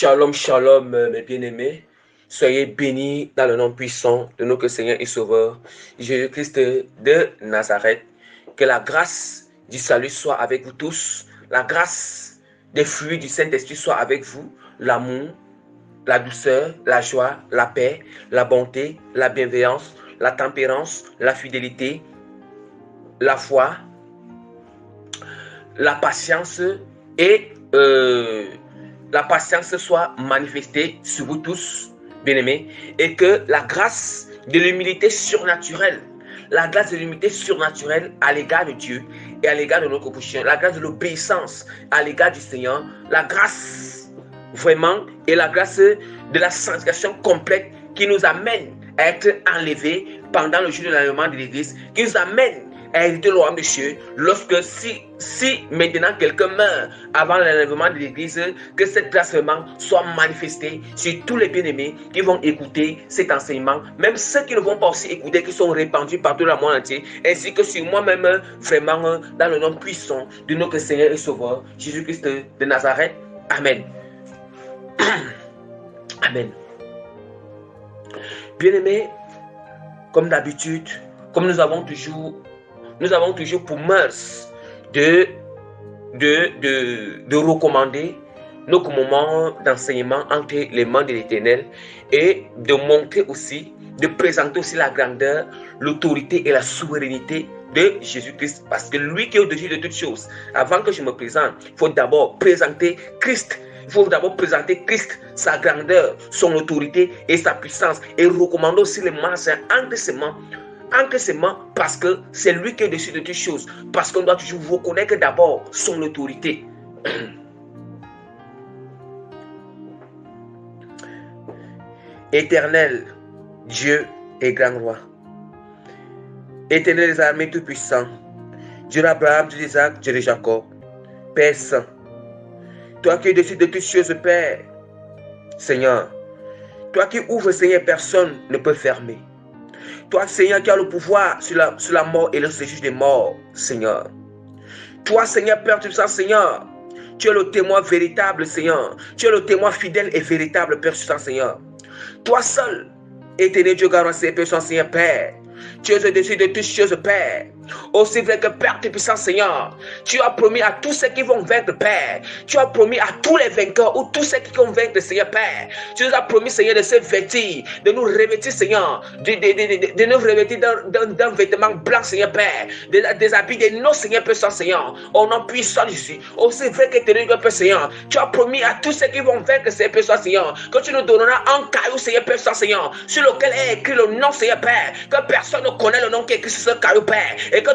Shalom, shalom, mes bien-aimés. Soyez bénis dans le nom puissant de notre Seigneur et Sauveur, Jésus-Christ de Nazareth. Que la grâce du salut soit avec vous tous. La grâce des fruits du Saint-Esprit soit avec vous. L'amour, la douceur, la joie, la paix, la bonté, la bienveillance, la tempérance, la fidélité, la foi, la patience et la patience soit manifestée sur vous tous, bien-aimés, et que la grâce de l'humilité surnaturelle, la grâce de l'humilité surnaturelle à l'égard de Dieu et à l'égard de notre prochain, la grâce de l'obéissance à l'égard du Seigneur, la grâce vraiment et la grâce de la sanctification complète qui nous amène à être enlevés pendant le jour de l'enlèvement de l'Église, qui nous amène à hériter le royaume de Dieu. Lorsque si maintenant quelqu'un meurt avant l'enlèvement de l'Église, que cette grâce vraiment soit manifestée sur tous les bien-aimés qui vont écouter cet enseignement, même ceux qui ne vont pas aussi écouter, qui sont répandus partout dans le monde entier, ainsi que sur moi-même, vraiment dans le nom puissant de notre Seigneur et Sauveur, Jésus-Christ de Nazareth. Amen. Amen. Bien-aimés, comme d'habitude, comme nous avons toujours pour mœurs de recommander nos moments d'enseignement entre les mains de l'Éternel et de montrer aussi, de présenter aussi la grandeur, l'autorité et la souveraineté de Jésus-Christ, parce que lui qui est au-dessus de toutes choses. Avant que je me présente, il faut d'abord présenter Christ. Il faut d'abord présenter Christ, sa grandeur, son autorité et sa puissance, et recommander aussi les mains entre ses mains, parce que c'est lui qui est au-dessus de toutes choses, parce qu'on doit toujours reconnaître d'abord son autorité. Éternel, Dieu et grand roi, Éternel des armées tout-puissant, Dieu d'Abraham, Dieu d'Isaac, Dieu de Jacob, Père Saint, toi qui es au-dessus de toutes choses, Père, Seigneur, toi qui ouvres, Seigneur, personne ne peut fermer. Toi, Seigneur, qui as le pouvoir sur la mort et le séjour des morts, Seigneur. Toi, Seigneur, Père Tout-Puissant, Seigneur, tu es le témoin véritable, Seigneur. Tu es le témoin fidèle et véritable, Père Tout-Puissant, Seigneur. Toi seul, éternel Dieu, garant, Seigneur, Père. Tu es au-dessus de toutes choses, Père. Aussi vrai que Père Tout-Puissant, Seigneur, tu as promis à tous ceux qui vont vaincre, Père. Tu as promis à tous les vainqueurs ou tous ceux qui vont vaincre, Seigneur, Père. Tu nous as promis, Seigneur, de se vêtir, de nous revêtir, Seigneur, de nous revêtir d'un vêtement blanc, Seigneur, Père, des habits de nos, Seigneur, Père Saint, Seigneur, au nom puissant de Jésus. Aussi vrai que Père Seigneur, tu as promis à tous ceux qui vont vaincre, Seigneur, Père Saint, Seigneur, que tu nous donneras un caillou, Seigneur, Père Saint, Seigneur, sur lequel est écrit le nom, Seigneur, Père, que personne ne connaît le nom qui est écrit sur ce caillou, Père, et que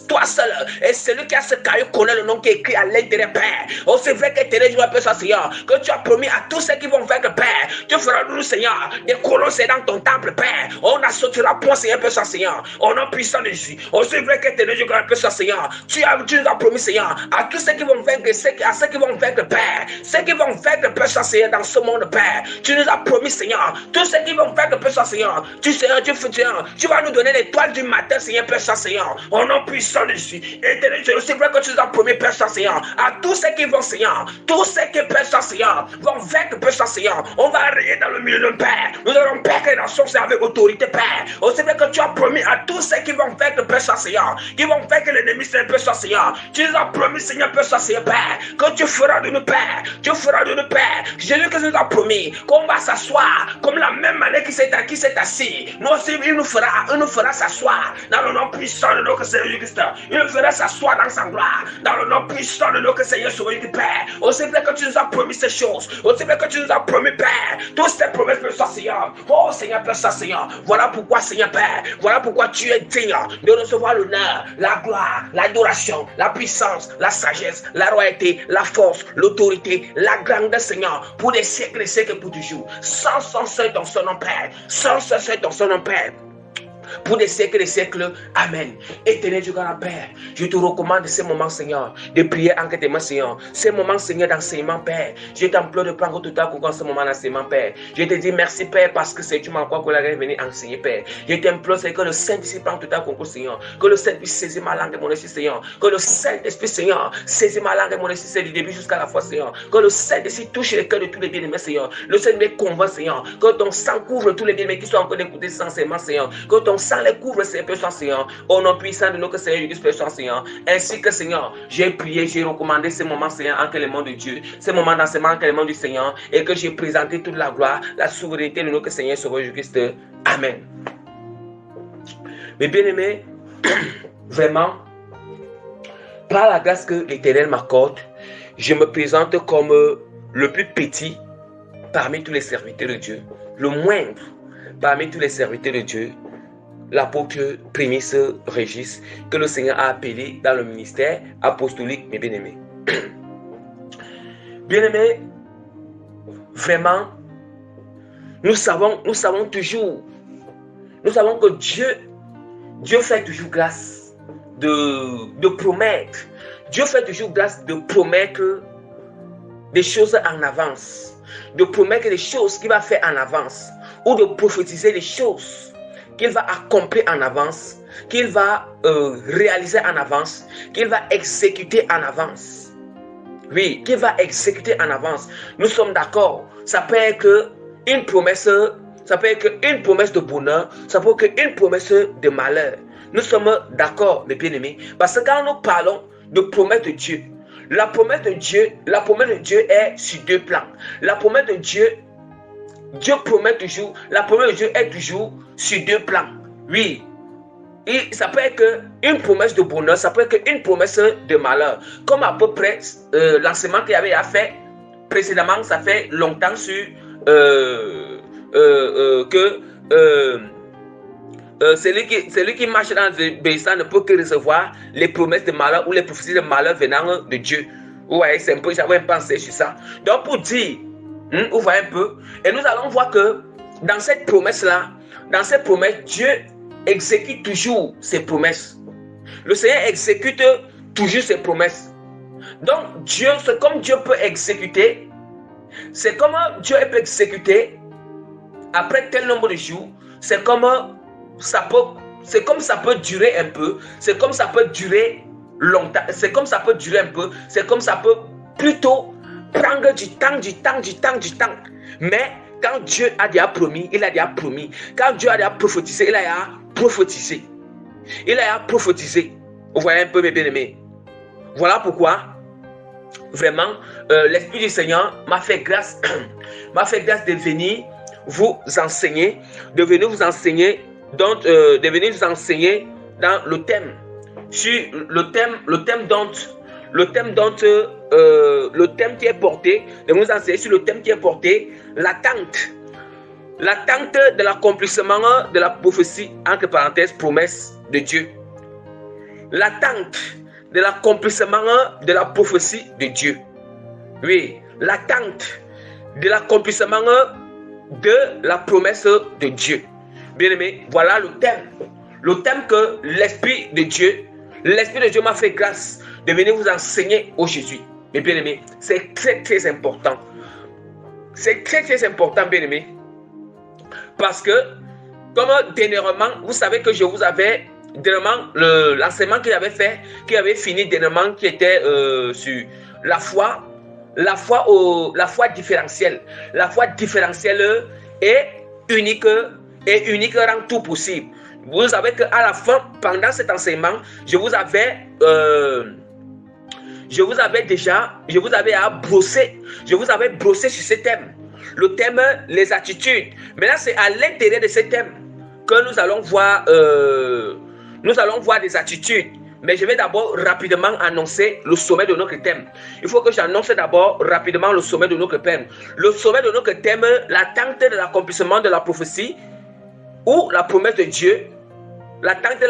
toi seul, et celui qui a ce caillou connaît le nom qui est écrit à l'intérieur, Père. Oh, c'est vrai que tu as Père Seigneur, que tu as promis à tous ceux qui vont vaincre, Père. Tu feras nous, Seigneur, des colonnes dans ton temple, Père. On n'assautira point, Seigneur, Père Seigneur, au nom puissant de Jésus. Oh, c'est vrai que tu es Père Seigneur. Tu nous as promis, Seigneur, à tous ceux qui vont vaincre, à ceux qui vont vaincre, Père. Ceux qui vont vaincre, Père Seigneur, dans ce monde, Père. Tu nous as promis, Seigneur, tous ceux qui vont vaincre, Père Seigneur. Tu vas nous donner l'étoile du matin, Seigneur, Père Seigneur. Au nom puissant de Jésus. Éternel Dieu, c'est vrai que tu nous as promis, Père Seigneur, à tous ceux qui vont, Seigneur, tous ceux qui, Père Seigneur, vont vaincre, Père Seigneur, on va régner dans le milieu de Père. Nous allons vaincre les nations avec autorité, Père. Oh, c'est vrai que tu as promis à tous ceux qui vont vaincre, Père Seigneur, qui vont vaincre l'ennemi, Père Seigneur. Tu nous as promis, Seigneur, Père Seigneur, Père, que tu feras de nous, Père. Tu feras de nous, Père. Jésus que nous a promis qu'on va s'asseoir comme la même manière qui s'est assis. Nous aussi, il nous fera s'asseoir dans le nom puissant de notre Seigneur Jésus-Christ. Il nous fera s'asseoir dans sa gloire, dans le nom puissant de notre Seigneur Sauveur du Père. Oh, c'est vrai que tu nous as promis ces choses. Oh, c'est vrai que tu nous as promis, Père, toutes ces promesses, Père Seigneur. Oh, Seigneur, Père Seigneur. Voilà pourquoi, Seigneur, Père, voilà pourquoi tu es digne de recevoir l'honneur, la gloire, l'adoration, la puissance, la sagesse, la royauté, la force, l'autorité, la grandeur, Seigneur, pour des siècles et siècles pour toujours. Sans cesse dans son nom, Père. Sans cesse dans son nom, Père. pour des siècles et des siècles. Amen. Éternel Dieu grand Père, je te recommande ces moments, Seigneur, de prière en tes mains, Seigneur. Ces moments, Seigneur, d'enseignement, Père. Je t'implore de prendre tout à coup ce moment d'enseignement, Père. Je te dis merci, Père, parce que c'est tu m'as quoi que la reine venir enseigner, Père. Je t'implore, Seigneur, que le Saint-Esprit prenne tout à coup, Seigneur. Que le Saint-Esprit saisisse ma langue et mon esprit, Seigneur. Que le Saint-Esprit, Seigneur, saisisse ma langue et mon esprit, c'est du début jusqu'à la fin, Seigneur. Que le Saint-Esprit touche les cœurs de tous les bien-aimés, Seigneur. Le Saint-Esprit convainc, Seigneur. Que ton sang couvre tous les bien-aimés qui sont encore d'écouter sans enseignement, Seigneur. Que ton sang les couvre, Seigneur, Seigneur. Au nom puissant de notre Seigneur Jésus-Christ, Seigneur. Ainsi que, Seigneur, j'ai prié, j'ai recommandé ces moments, Seigneur, en les mains de Dieu. Ces moments d'enseignement en les mains du Seigneur. Et que j'ai présenté toute la gloire, la souveraineté de notre Seigneur Sauveur Jésus-Christ. Amen. Mes bien-aimés, vraiment, par la grâce que l'Éternel m'accorde, je me présente comme le plus petit parmi tous les serviteurs de Dieu, le moindre parmi tous les serviteurs de Dieu, l'apôtre Prémice Régis, que le Seigneur a appelé dans le ministère apostolique, mes bien-aimés. Bien-aimés, vraiment, nous savons toujours, nous savons que Dieu fait toujours grâce de promettre. Dieu fait toujours grâce de promettre des choses en avance, de promettre des choses qu'il va faire en avance, ou de prophétiser des choses qu'il va accomplir en avance, qu'il va réaliser en avance, qu'il va exécuter en avance. Oui, qu'il va exécuter en avance. Nous sommes d'accord. Ça peut être une promesse, ça peut être une promesse de bonheur, ça peut être une promesse de malheur. Nous sommes d'accord, mes bien-aimés, parce que quand nous parlons de promesse de Dieu, la promesse de Dieu est sur deux plans. La promesse de Dieu promet toujours, la promesse de Dieu est toujours sur deux plans. Oui. Et ça peut être une promesse de bonheur, ça peut être une promesse de malheur. Comme à peu près l'enseignement qu'il y avait à faire précédemment, ça fait longtemps sur celui qui marche dans l'obéissance ne peut que recevoir les promesses de malheur ou les prophéties de malheur venant de Dieu. Vous voyez, c'est un peu, j'avais pensé sur ça. Donc pour dire, vous voyez un peu, et nous allons voir que dans cette promesse-là, Dieu exécute toujours ses promesses. Le Seigneur exécute toujours ses promesses. Donc Dieu, c'est comme Dieu peut exécuter, c'est comme Dieu peut exécuter après tel nombre de jours, c'est comme ça peut durer un peu, c'est comme ça peut durer longtemps, c'est comme ça peut durer un peu, c'est comme ça peut plutôt prendre du temps. Mais quand Dieu a déjà promis, il a déjà promis. Quand Dieu a déjà prophétisé, il a déjà prophétisé. Il a déjà prophétisé. Vous voyez un peu, mes bien-aimés. Voilà pourquoi, vraiment, l'Esprit du Seigneur m'a fait grâce de venir vous enseigner, donc de venir vous enseigner dans le thème, sur le thème qui est porté, de vous enseigner sur le thème qui est porté, l'attente de l'accomplissement de la prophétie, entre parenthèses, promesse de Dieu. L'attente de l'accomplissement de la prophétie de Dieu. Oui, l'attente de l'accomplissement de la promesse de Dieu. Bien aimé, voilà le thème que l'Esprit de Dieu m'a fait grâce de venir vous enseigner aujourd'hui. Mais bien aimé, c'est très important. C'est très important, bien aimé. Parce que, comme dernièrement, vous savez que je vous avais dernièrement l'enseignement qu'il avait fini dernièrement, qui était sur la foi différentielle. La foi différentielle est unique rend tout possible. Vous savez qu'à la fin, pendant cet enseignement, je vous avais brossé sur ce thème. Le thème, les attitudes. Maintenant, c'est à l'intérieur de ce thème que nous allons voir des attitudes. Mais je vais d'abord rapidement annoncer le sommet de notre thème. Il faut que j'annonce d'abord rapidement le sommet de notre thème. Le sommet de notre thème, l'attente de l'accomplissement de la prophétie ou la promesse de Dieu. L'attente de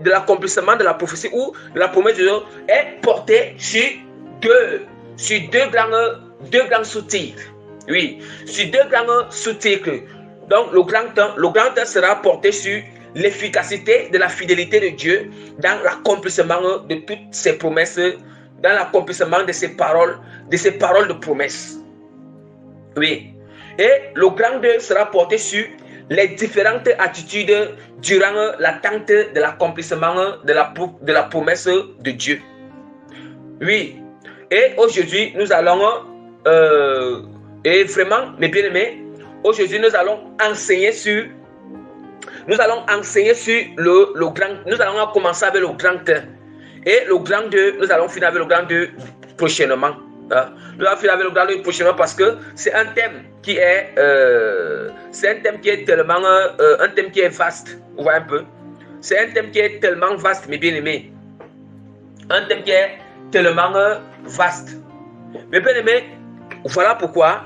l'accomplissement de la prophétie ou la promesse de Dieu est portée sur deux grands sous-titres. Oui, sur deux grands sous-titres. Donc le grand temps sera porté sur l'efficacité de la fidélité de Dieu dans l'accomplissement de toutes ses promesses, dans l'accomplissement de ses paroles de promesses. Oui. Et le grand 2 sera porté sur les différentes attitudes durant l'attente de l'accomplissement de la promesse de Dieu. Oui. Et aujourd'hui, nous allons, et vraiment, mes bien-aimés, aujourd'hui, nous allons enseigner sur le grand. Nous allons commencer avec le grand 1. Et le grand 2, nous allons finir avec le grand 2 prochainement. Nous allons finir avec le grand 2 prochainement parce que c'est un thème qui est, tellement, un thème qui est vaste. Vous voyez un peu? C'est un thème qui est tellement vaste, mes bien-aimés. Un thème qui est tellement vaste. Mes bien-aimés, voilà pourquoi,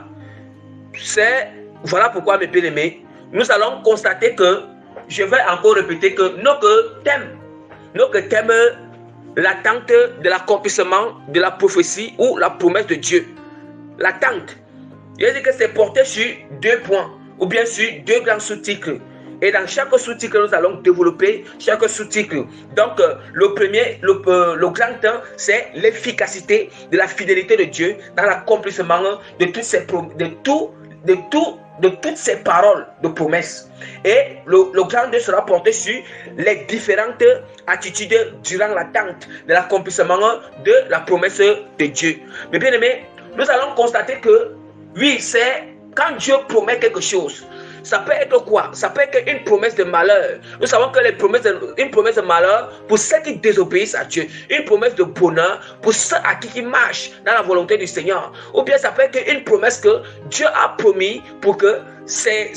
mes bien-aimés, nous allons constater que, je vais encore répéter que notre thème, l'attente de l'accomplissement de la prophétie ou la promesse de Dieu. L'attente. Il dit que c'est porté sur 2 points, ou bien sur 2 grands sous-titres. Et dans chaque sous-titre, nous allons développer chaque sous-titre. Donc, le premier, le grand temps, c'est l'efficacité de la fidélité de Dieu dans l'accomplissement de toutes ces paroles de promesses. Et le grand 2 sera porté sur les différentes attitudes durant l'attente de l'accomplissement de la promesse de Dieu. Mais bien aimé, nous allons constater que, oui, c'est quand Dieu promet quelque chose. Ça peut être quoi? Ça peut être une promesse de malheur. Nous savons que une promesse de malheur pour ceux qui désobéissent à Dieu. Une promesse de bonheur pour ceux à qui marchent dans la volonté du Seigneur. Ou bien ça peut être une promesse que Dieu a promis pour que c'est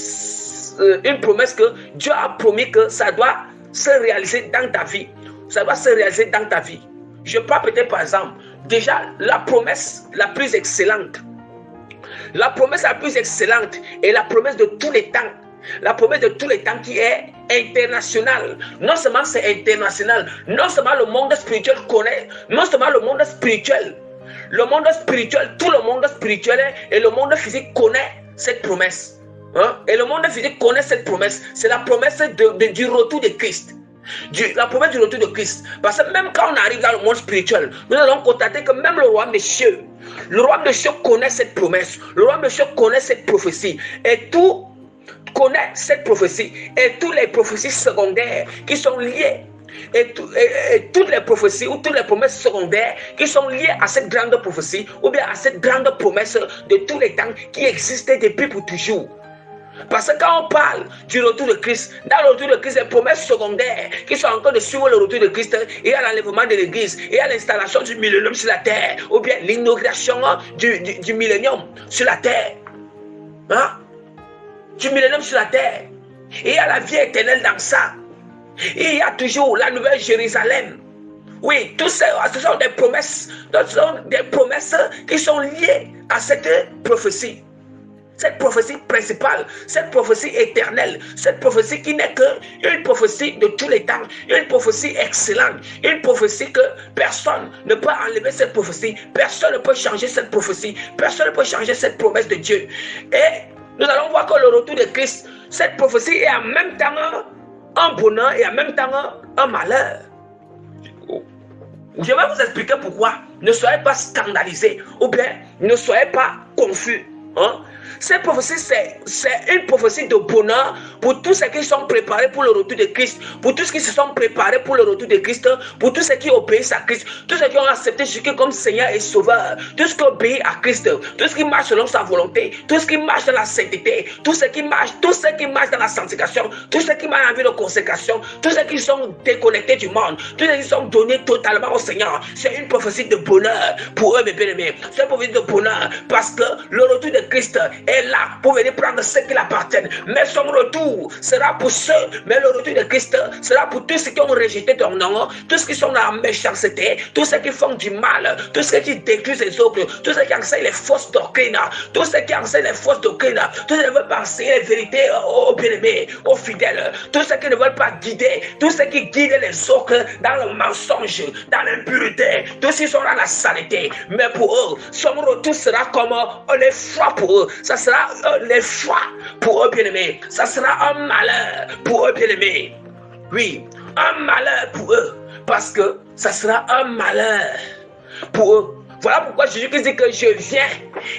une promesse que Dieu a promis que ça doit se réaliser dans ta vie. Ça doit se réaliser dans ta vie. Je prends peut-être par exemple, déjà la promesse la plus excellente. La promesse la plus excellente est la promesse de tous les temps. La promesse de tous les temps qui est internationale. Non seulement c'est international, non seulement le monde spirituel connaît, non seulement le monde spirituel, tout le monde spirituel et le monde physique connaît cette promesse. Et le monde physique connaît cette promesse. C'est la promesse du retour de Christ. La promesse du retour de Christ. Parce que même quand on arrive dans le monde spirituel, nous allons constater que même le royaume des cieux connaît cette promesse. Le royaume des cieux connaît cette prophétie. Et tout connaît cette prophétie. Et toutes les prophéties secondaires qui sont liées. Et toutes les prophéties ou toutes les promesses secondaires qui sont liées à cette grande prophétie ou bien à cette grande promesse de tous les temps qui existait depuis pour toujours. Parce que quand on parle du retour de Christ, dans le retour de Christ, les promesses secondaires qui sont en train de suivre le retour de Christ, il y a l'enlèvement de l'église, il y a l'installation du millénium sur la terre, ou bien l'inauguration du millénium sur la terre. Du millénium sur la terre. Et il y a la vie éternelle dans ça. Et il y a toujours la nouvelle Jérusalem. Oui, tout ça, ce sont des promesses qui sont liées à cette prophétie. Cette prophétie principale, cette prophétie éternelle, cette prophétie qui n'est qu'une prophétie de tous les temps, une prophétie excellente, une prophétie que personne ne peut enlever cette prophétie, personne ne peut changer cette prophétie, personne ne peut changer cette promesse de Dieu. Et nous allons voir que le retour de Christ, cette prophétie est en même temps un bonheur et en même temps un malheur. Je vais vous expliquer pourquoi. Ne soyez pas scandalisés ou bien ne soyez pas confus. Cette prophétie, c'est une prophétie de bonheur pour tous ceux qui sont préparés pour le retour de Christ, pour tous ceux qui se sont préparés pour le retour de Christ, pour tous ceux qui obéissent à Christ, tous ceux qui ont accepté Jésus comme Seigneur et Sauveur, tous ceux qui obéissent à Christ, tous ceux qui marchent selon sa volonté, tous ceux qui marchent dans la sainteté, tous ceux qui marchent dans la sanctification, tous ceux qui marchent en vie de consécration, tous ceux qui sont déconnectés du monde, tous ceux qui sont donnés totalement au Seigneur. C'est une prophétie de bonheur pour eux, mes bien-aimés. C'est une prophétie de bonheur parce que le retour de Christ est là pour venir prendre ce qui l'appartiennent. Mais son retour sera pour ceux, mais le retour de Christ sera pour tous ceux qui ont rejeté ton nom, tous ceux qui sont dans la méchanceté, tous ceux qui font du mal, tous ceux qui détruisent les autres, tous ceux qui enseignent les fausses doctrines, tous ceux qui enseignent les fausses doctrines, tous ceux qui ne veulent pas enseigner les vérités aux bien-aimés, aux fidèles, tous ceux qui ne veulent pas guider, tous ceux qui guident les autres dans le mensonge, dans l'impureté, tous ceux qui sont dans la saleté. Mais pour eux, son retour sera comme l'effroi pour eux. Ça sera l'effroi pour eux, bien-aimés. Ça sera un malheur pour eux, bien-aimés. Oui, un malheur pour eux. Parce que ça sera un malheur pour eux. Voilà pourquoi Jésus dit que je viens.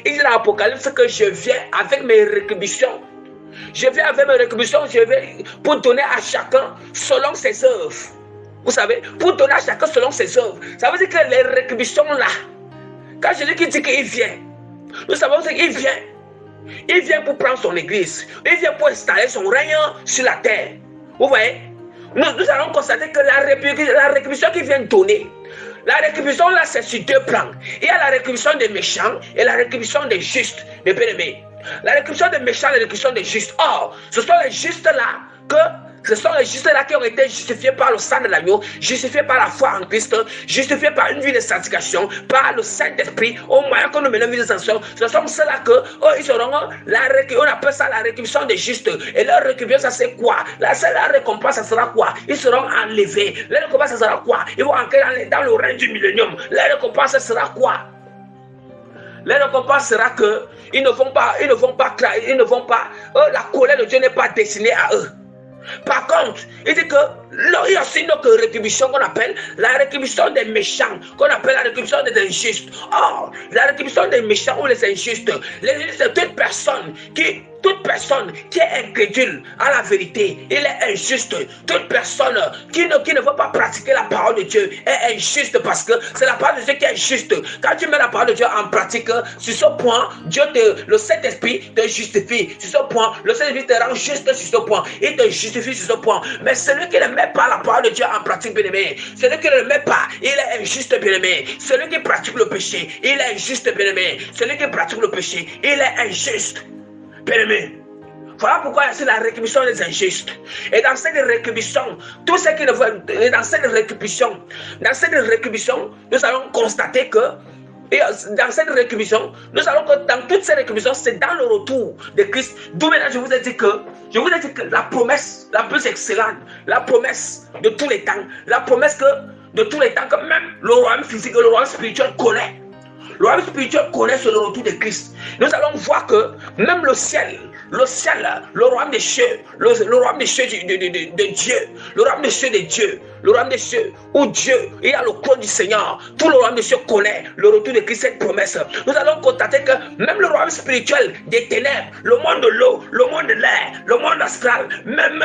Il dit dans l'Apocalypse que je viens avec mes rétributions. Je viens avec mes rétributions, je vais pour donner à chacun selon ses œuvres. Vous savez, pour donner à chacun selon ses œuvres. Ça veut dire que les rétributions là, quand Jésus dit qu'il vient, nous savons qu'il vient. Il vient pour prendre son église. Il vient pour installer son règne sur la terre. Vous voyez? Nous allons constater que la rétribution qu'il vient donner, la rétribution là, c'est sur deux plans. Il y a la rétribution des méchants et la rétribution des justes, des bien-aimés. La rétribution des méchants et la rétribution des justes. Or, ce sont les justes là qui ont été justifiés par le sang de l'agneau, justifiés par la foi en Christ, justifiés par une vie de sanctification, par le Saint-Esprit, au moyen que nous menons une vie de sanctification. Ce sont ceux-là ils seront on appelle ça la rétribution des justes. Et leur rétribution, ça c'est quoi? La récompense, ça sera quoi? Ils seront enlevés. Leur récompense, ça sera quoi? Ils vont entrer dans le règne du millénium. Leur récompense, ça sera quoi? Leur récompense sera que ils ne vont pas, la colère de Dieu n'est pas destinée à eux. Par contre, il dit que il y a aussi une autre rétribution qu'on appelle la rétribution des méchants, qu'on appelle la rétribution des injustes. Or, la rétribution des méchants ou les injustes, c'est toute personne qui est incrédule à la vérité, il est injuste. Toute personne qui ne veut pas pratiquer la parole de Dieu est injuste parce que c'est la parole de Dieu qui est juste. Quand tu mets la parole de Dieu en pratique, sur ce point, le Saint-Esprit te justifie. Sur ce point, le Saint-Esprit te rend juste sur ce point. Il te justifie sur ce point. Mais celui qui ne met pas la parole de Dieu en pratique, bien-aimé, celui qui ne le met pas, il est injuste, bien-aimé. Celui qui pratique le péché, il est injuste, bien-aimé. Celui qui pratique le péché, il est injuste. Bien-aimé, voilà pourquoi c'est la rétribution des injustes. Et dans cette rétribution, tous ceux qui ne veulent, dans cette rétribution, nous allons constater que, dans cette rétribution, nous allons que dans toutes ces rétributions, c'est dans le retour de Christ. D'où maintenant je vous ai dit que la promesse la plus excellente, la promesse de tous les temps, que même le royaume physique et le royaume spirituel connaît. Le royaume spirituel connaît sur le retour de Christ. Nous allons voir que même le ciel, le royaume des cieux, le royaume des cieux de Dieu, le royaume des cieux de Dieu, le royaume des cieux où Dieu est à le trône du Seigneur, tout le royaume des cieux connaît le retour de Christ, cette promesse. Nous allons constater que même le royaume spirituel des ténèbres, le monde de l'eau, le monde de l'air, le monde astral, même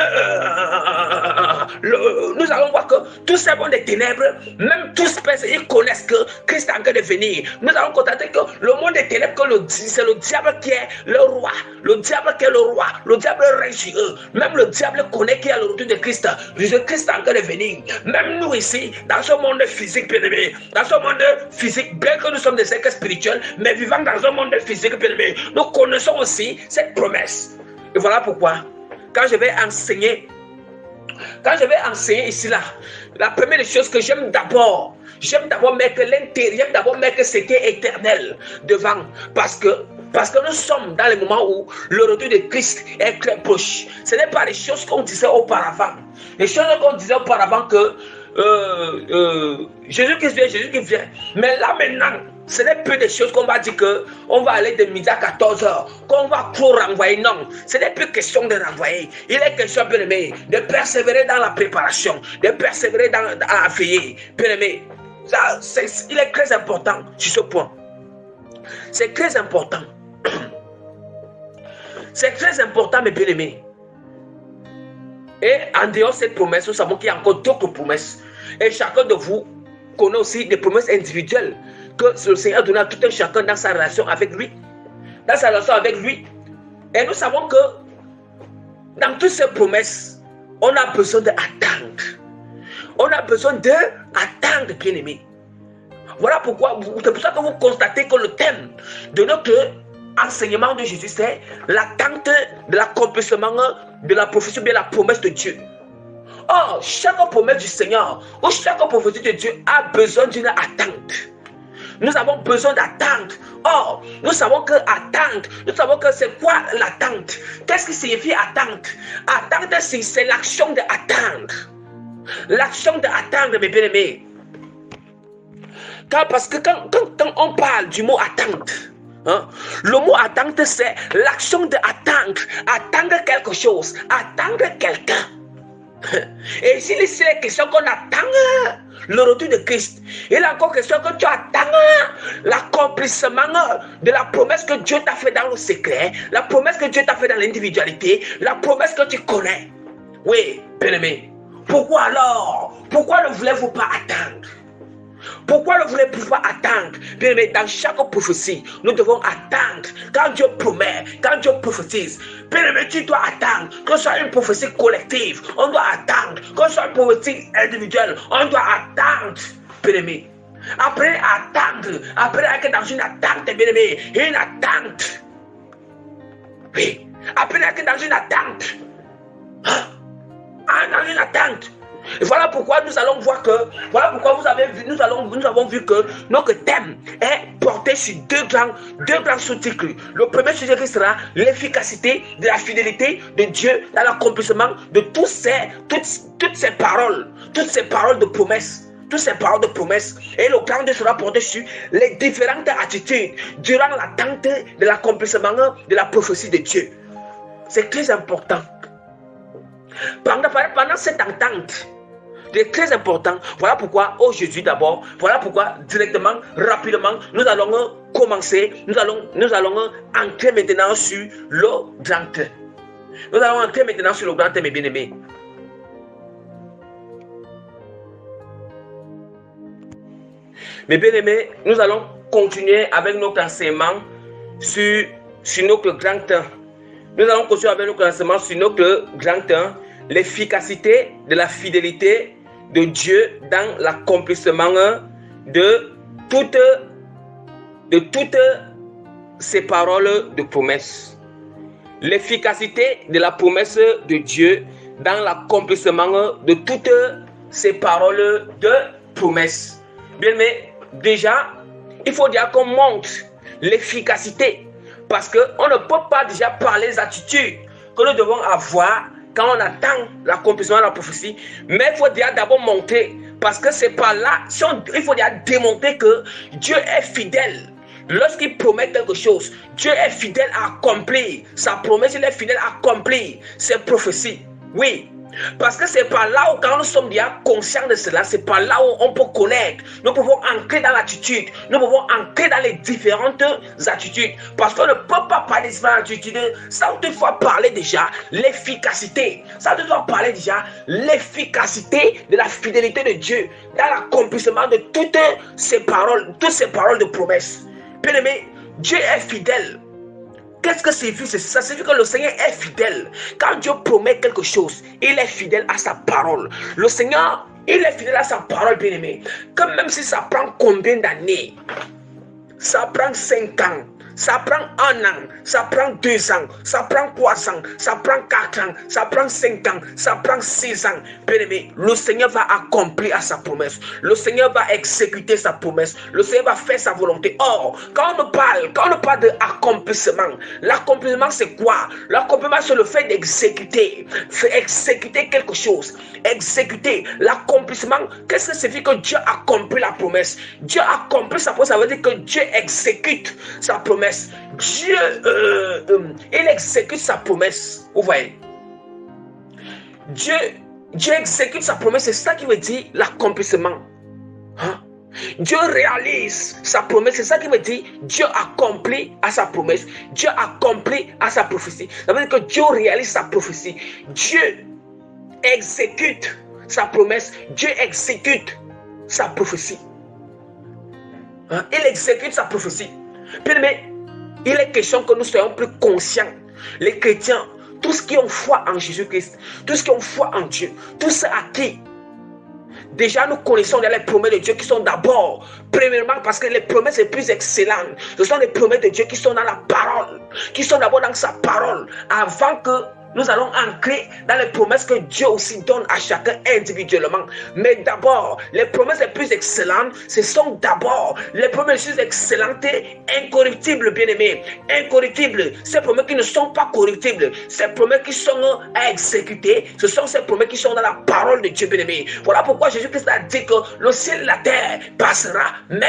nous allons voir que tous ces mondes des ténèbres, même tous ils connaissent que Christ est en train de venir. Nous allons constater que le monde des ténèbres, c'est le diable qui est le roi, le diable règne sur eux. Même le diable connaît qu'il y a le retour de Christ. Jésus-Christ est en train de venir. Même nous ici, dans ce monde physique, bien-aimé, dans ce monde physique, bien que nous sommes des êtres spirituels, mais vivant dans un monde physique, bien-aimé, nous connaissons aussi cette promesse. Et voilà pourquoi, quand je vais enseigner ici là, la première chose que j'aime d'abord mettre ce qui est éternel devant, parce que nous sommes dans le moment où le retour de Christ est très proche. Ce n'est pas les choses qu'on disait auparavant. Les choses qu'on disait auparavant que Jésus qui vient. Mais là maintenant, ce n'est plus des choses qu'on va dire qu'on va aller de midi à 14h, qu'on va trop renvoyer. Non, ce n'est plus question de renvoyer. Il est question, bien aimé, de persévérer dans la préparation, de persévérer dans la veillée. Bien aimé, il est très important sur ce point. C'est très important. C'est très important, mes bien-aimés. Et en dehors de cette promesse, nous savons qu'il y a encore d'autres promesses. Et chacun de vous connaît aussi des promesses individuelles que le Seigneur donne à tout un chacun dans sa relation avec lui. Et nous savons que dans toutes ces promesses, on a besoin d'attendre. On a besoin d'attendre, bien-aimés. Voilà pourquoi, c'est pour ça que vous constatez que le thème de notre enseignement de Jésus, c'est l'attente de l'accomplissement de la prophétie, bien la promesse de Dieu. Or, chaque promesse du Seigneur ou chaque prophétie de Dieu a besoin d'une attente. Nous avons besoin d'attendre. Or, nous savons que c'est quoi l'attente? Qu'est-ce qui signifie attente? Attente, c'est l'action d'attendre. L'action d'attendre, mes bien-aimés. Parce que quand on parle du mot attente, le mot attente, c'est l'action d'attendre. Attendre quelque chose, attendre quelqu'un. Et s'il est question qu'on attend le retour de Christ, il est encore question que tu attends l'accomplissement de la promesse que Dieu t'a fait dans le secret, la promesse que Dieu t'a fait dans l'individualité, la promesse que tu connais. Oui, bien-aimé. Pourquoi alors? Pourquoi ne voulez-vous pas attendre? Pourquoi ne voulez-vous pas attendre? Bien aimé, dans chaque prophétie, nous devons attendre. Quand Dieu promet, quand Dieu prophétise, bien aimé, tu dois attendre. Que ce soit une prophétie collective, on doit attendre. Que ce soit une prophétie individuelle, on doit attendre. Bien aimé, après attendre, après être dans une attente, bien aimé, une attente. Oui, après être dans une attente. Dans une attente. Et voilà pourquoi nous allons voir que, voilà pourquoi nous avons vu que notre thème est porté sur deux grands sous-titres. Le premier sous-titre sera l'efficacité de la fidélité de Dieu dans l'accomplissement de toutes ces paroles de promesses. Toutes ces paroles de promesses. Et le grand sera porté sur les différentes attitudes durant l'attente de l'accomplissement de la prophétie de Dieu. C'est très important. Pendant cette attente, c'est très important. Voilà pourquoi aujourd'hui d'abord, voilà pourquoi directement, rapidement, nous allons commencer, nous allons entrer maintenant sur le grand thème. Nous allons entrer maintenant sur le grand thème, mes bien-aimés. Mes bien-aimés, nous allons continuer avec notre enseignement sur notre grand thème. Nous allons continuer avec notre enseignement sur notre grand thème, l'efficacité de la fidélité de Dieu dans l'accomplissement de toutes ces paroles de promesse. L'efficacité de la promesse de Dieu dans l'accomplissement de toutes ces paroles de promesse. Bien, mais déjà, il faut dire qu'on montre l'efficacité parce qu'on ne peut pas déjà parler des attitudes que nous devons avoir quand on attend l'accomplissement de la prophétie, mais il faut déjà d'abord montrer, parce que c'est pas là, il faut déjà démontrer que Dieu est fidèle. Lorsqu'il promet quelque chose, Dieu est fidèle à accomplir sa promesse, il est fidèle à accomplir ses prophéties. Oui, parce que c'est pas là où quand nous sommes déjà conscients de cela, c'est pas là où on peut connaître. Nous pouvons entrer dans l'attitude, nous pouvons entrer dans les différentes attitudes, parce qu'on ne peut pas parler de différentes attitudes sans toutefois parler déjà l'efficacité, sans toutefois parler déjà l'efficacité de la fidélité de Dieu dans l'accomplissement de toutes ces paroles de promesse. Bien aimé, Dieu est fidèle. Qu'est-ce que ça signifie? Ça signifie que le Seigneur est fidèle. Quand Dieu promet quelque chose, il est fidèle à sa parole. Le Seigneur, il est fidèle à sa parole, bien-aimé. Que même si ça prend combien d'années? Ça prend 5 ans. Ça prend 1 an, ça prend 2 ans, ça prend 3 ans, ça prend 4 ans, ça prend 5 ans, ça prend 6 ans. Bien-aimé, le Seigneur va accomplir sa promesse. Le Seigneur va exécuter sa promesse. Le Seigneur va faire sa volonté. Or, quand on parle d'accomplissement, l'accomplissement c'est quoi? L'accomplissement c'est le fait d'exécuter. Exécuter quelque chose. Exécuter l'accomplissement. Qu'est-ce que ça signifie que Dieu accomplit la promesse? Dieu accomplit sa promesse, ça veut dire que Dieu exécute sa promesse. Dieu, il exécute sa promesse. Vous voyez? Dieu exécute sa promesse, c'est ça qui veut dire l'accomplissement. Hein? Dieu réalise sa promesse, c'est ça qui veut dire Dieu accomplit à sa promesse. Dieu accomplit à sa prophétie. Ça veut dire que Dieu réalise sa prophétie. Dieu exécute sa promesse. Dieu exécute sa prophétie. Hein? Il exécute sa prophétie. Mais il est question que nous soyons plus conscients. Les chrétiens, tous ceux qui ont foi en Jésus-Christ, tous ceux qui ont foi en Dieu, tous ceux à qui déjà nous connaissons les promesses de Dieu qui sont d'abord, premièrement parce que les promesses les plus excellentes, ce sont les promesses de Dieu qui sont dans la parole, qui sont d'abord dans sa parole, avant que nous allons ancrer dans les promesses que Dieu aussi donne à chacun individuellement. Mais d'abord, les promesses les plus excellentes, ce sont d'abord les promesses les plus excellentes et incorruptibles, bien-aimés. Incorruptibles, ces promesses qui ne sont pas corruptibles, ces promesses qui sont à exécuter, ce sont ces promesses qui sont dans la parole de Dieu, bien-aimé. Voilà pourquoi Jésus-Christ a dit que le ciel et la terre passera, mais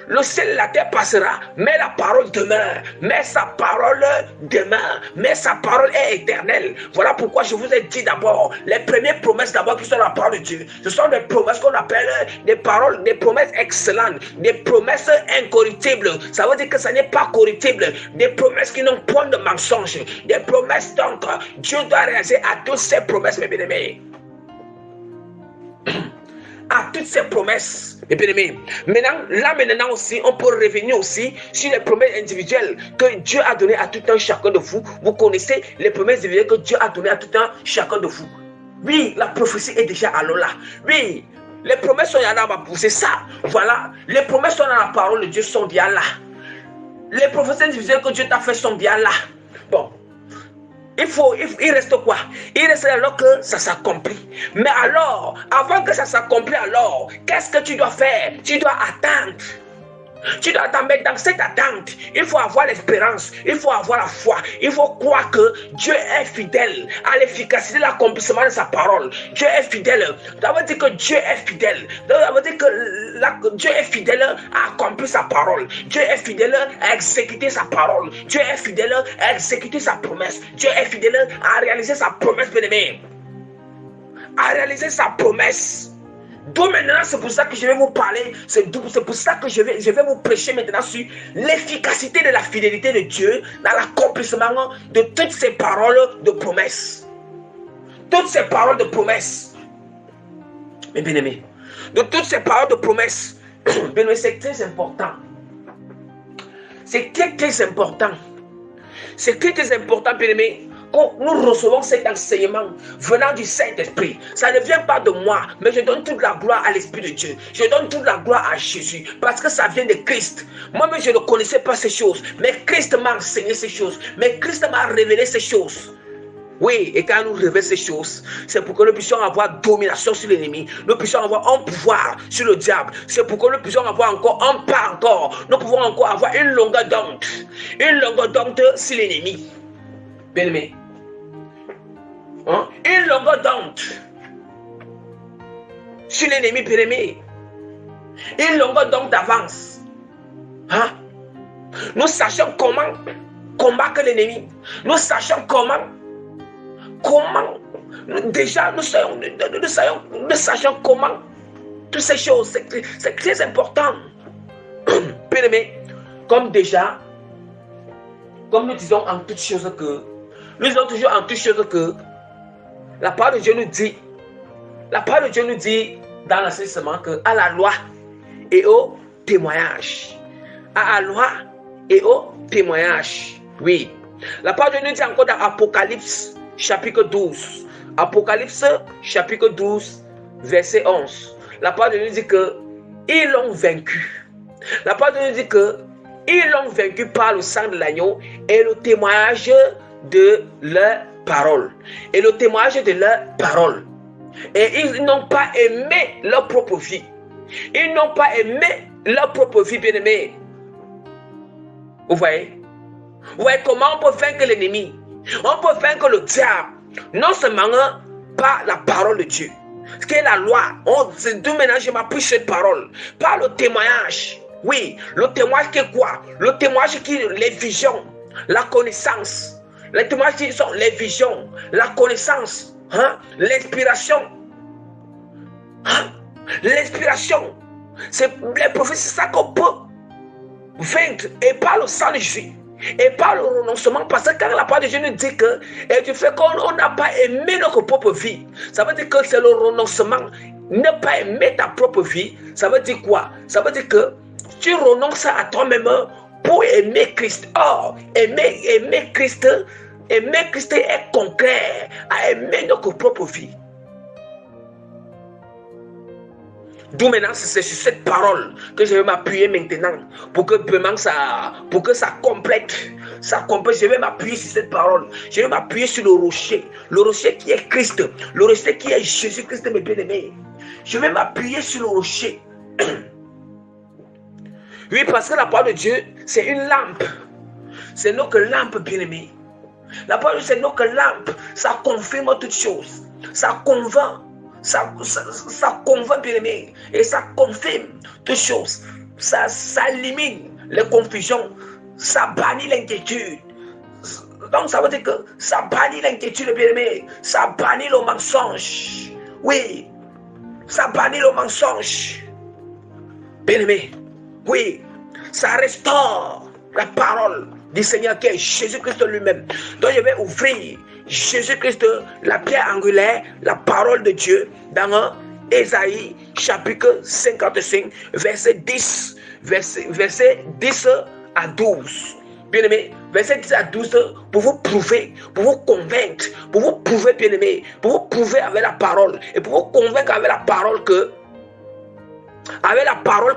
Le ciel et la terre passera, mais la parole demeure. Mais sa parole demeure. Mais sa parole est éternelle. Voilà pourquoi je vous ai dit d'abord, les premières promesses d'abord qui sont la parole de Dieu. Ce sont des promesses qu'on appelle des paroles, des promesses excellentes, des promesses incorruptibles. Ça veut dire que ça n'est pas corruptible. Des promesses qui n'ont point de mensonge. Des promesses donc, Dieu doit réaliser à toutes ces promesses, mes bien-aimés. À toutes ces promesses, mes bien-aimés. Maintenant aussi, on peut revenir aussi sur les promesses individuelles que Dieu a données à tout un chacun de vous. Vous connaissez les promesses individuelles que Dieu a données à tout un chacun de vous. Oui, la prophétie est déjà à là. Oui, les promesses sont là, c'est ça. Voilà, les promesses sont dans la parole de Dieu, sont bien là. Les prophéties individuelles que Dieu t'a fait sont bien là. Bon. Il reste quoi? Il reste alors que ça s'accomplit. Mais alors, avant que ça s'accomplisse, alors, qu'est-ce que tu dois faire? Tu dois attendre. Tu dois t'en mettre dans cette attente. Il faut avoir l'espérance. Il faut avoir la foi. Il faut croire que Dieu est fidèle à l'efficacité de l'accomplissement de sa parole. Dieu est fidèle. Ça veut dire que Dieu est fidèle. Ça veut dire que Dieu est fidèle à accomplir sa parole. Dieu est fidèle à exécuter sa parole. Dieu est fidèle à exécuter sa promesse. Dieu est fidèle à réaliser sa promesse, bien-aimé. À réaliser sa promesse. Donc maintenant, c'est pour ça que je vais vous parler, c'est pour ça que je vais vous prêcher maintenant sur l'efficacité de la fidélité de Dieu dans l'accomplissement de toutes ces paroles de promesses. Toutes ces paroles de promesses. Mes bien-aimés, de toutes ces paroles de promesses, c'est très important. C'est très important. C'est très important, bien-aimés. Quand nous recevons cet enseignement venant du Saint-Esprit, ça ne vient pas de moi, mais je donne toute la gloire à l'Esprit de Dieu. Je donne toute la gloire à Jésus, parce que ça vient de Christ. Moi-même, je ne connaissais pas ces choses, mais Christ m'a enseigné ces choses, mais Christ m'a révélé ces choses. Oui, et quand nous révèle ces choses, c'est pour que nous puissions avoir domination sur l'ennemi, nous puissions avoir un pouvoir sur le diable, c'est pour que nous puissions avoir encore un pas encore, nous pouvons encore avoir une longueur d'onde sur l'ennemi. Bien-aimé. Hein? Une longueur d'onde sur l'ennemi, bien-aimé. Une longueur d'onde d'avance. Hein? Nous sachons comment combattre l'ennemi. Nous sachons comment déjà nous sachons comment toutes ces choses. C'est très important. Bien-aimé, comme nous disons en toutes choses que nous disons toujours en toutes choses que la parole de Dieu nous dit dans l'enseignement que à la loi et au témoignage. À la loi et au témoignage. Oui. La parole de Dieu nous dit encore dans Apocalypse chapitre 12. Apocalypse chapitre 12 verset 11. La parole de Dieu nous dit que ils l'ont vaincu. La parole de Dieu nous dit que ils l'ont vaincu par le sang de l'agneau et le témoignage de leur parole. Et le témoignage de leur parole. Et ils n'ont pas aimé leur propre vie. Ils n'ont pas aimé leur propre vie, bien-aimés. Vous voyez? Vous voyez comment on peut vaincre l'ennemi? On peut vaincre le diable. Non seulement par la parole de Dieu. Ce qui est la loi. D'où maintenant je m'appuie sur cette parole. Par le témoignage. Oui, le témoignage qui est quoi? Le témoignage qui est les visions, la connaissance. Les témoignages qui sont les visions, la connaissance, hein? L'inspiration. Hein? L'inspiration. C'est les prophéties, c'est ça qu'on peut vaincre. Et par le sang de Jésus. Et par le renoncement. Parce que quand la parole de Dieu nous dit que et du fait qu'on n'a pas aimé notre propre vie, ça veut dire que c'est le renoncement. Ne pas aimer ta propre vie, ça veut dire quoi? Ça veut dire que tu renonces à toi-même pour aimer Christ. Or, aimer Christ est concret à aimer notre propre vie. D'où maintenant, c'est sur cette parole que je vais m'appuyer maintenant pour que vraiment ça complète. Je vais m'appuyer sur cette parole. Je vais m'appuyer sur le rocher qui est Christ, le rocher qui est Jésus-Christ, mes bien-aimés. Je vais m'appuyer sur le rocher. Oui, parce que la parole de Dieu, c'est une lampe. C'est notre lampe, bien-aimée. La parole de Dieu, c'est notre lampe. Ça confirme toutes choses. Ça convainc. Ça convainc, bien-aimé. Et ça confirme toutes choses. ça élimine les confusions, ça bannit l'inquiétude. Donc ça veut dire que ça bannit l'inquiétude, bien-aimé, ça bannit le mensonge. Oui, ça bannit le mensonge. Bien-aimé, oui, ça restaure la parole du Seigneur qui est Jésus-Christ lui-même. Donc je vais ouvrir Jésus-Christ, la pierre angulaire, la parole de Dieu, dans Ésaïe chapitre 55, verset 10, verset 10 à 12. Bien-aimé, verset 10 à 12, pour vous prouver, pour vous convaincre, pour vous prouver, bien-aimé, pour vous prouver avec la parole, et pour vous convaincre avec la parole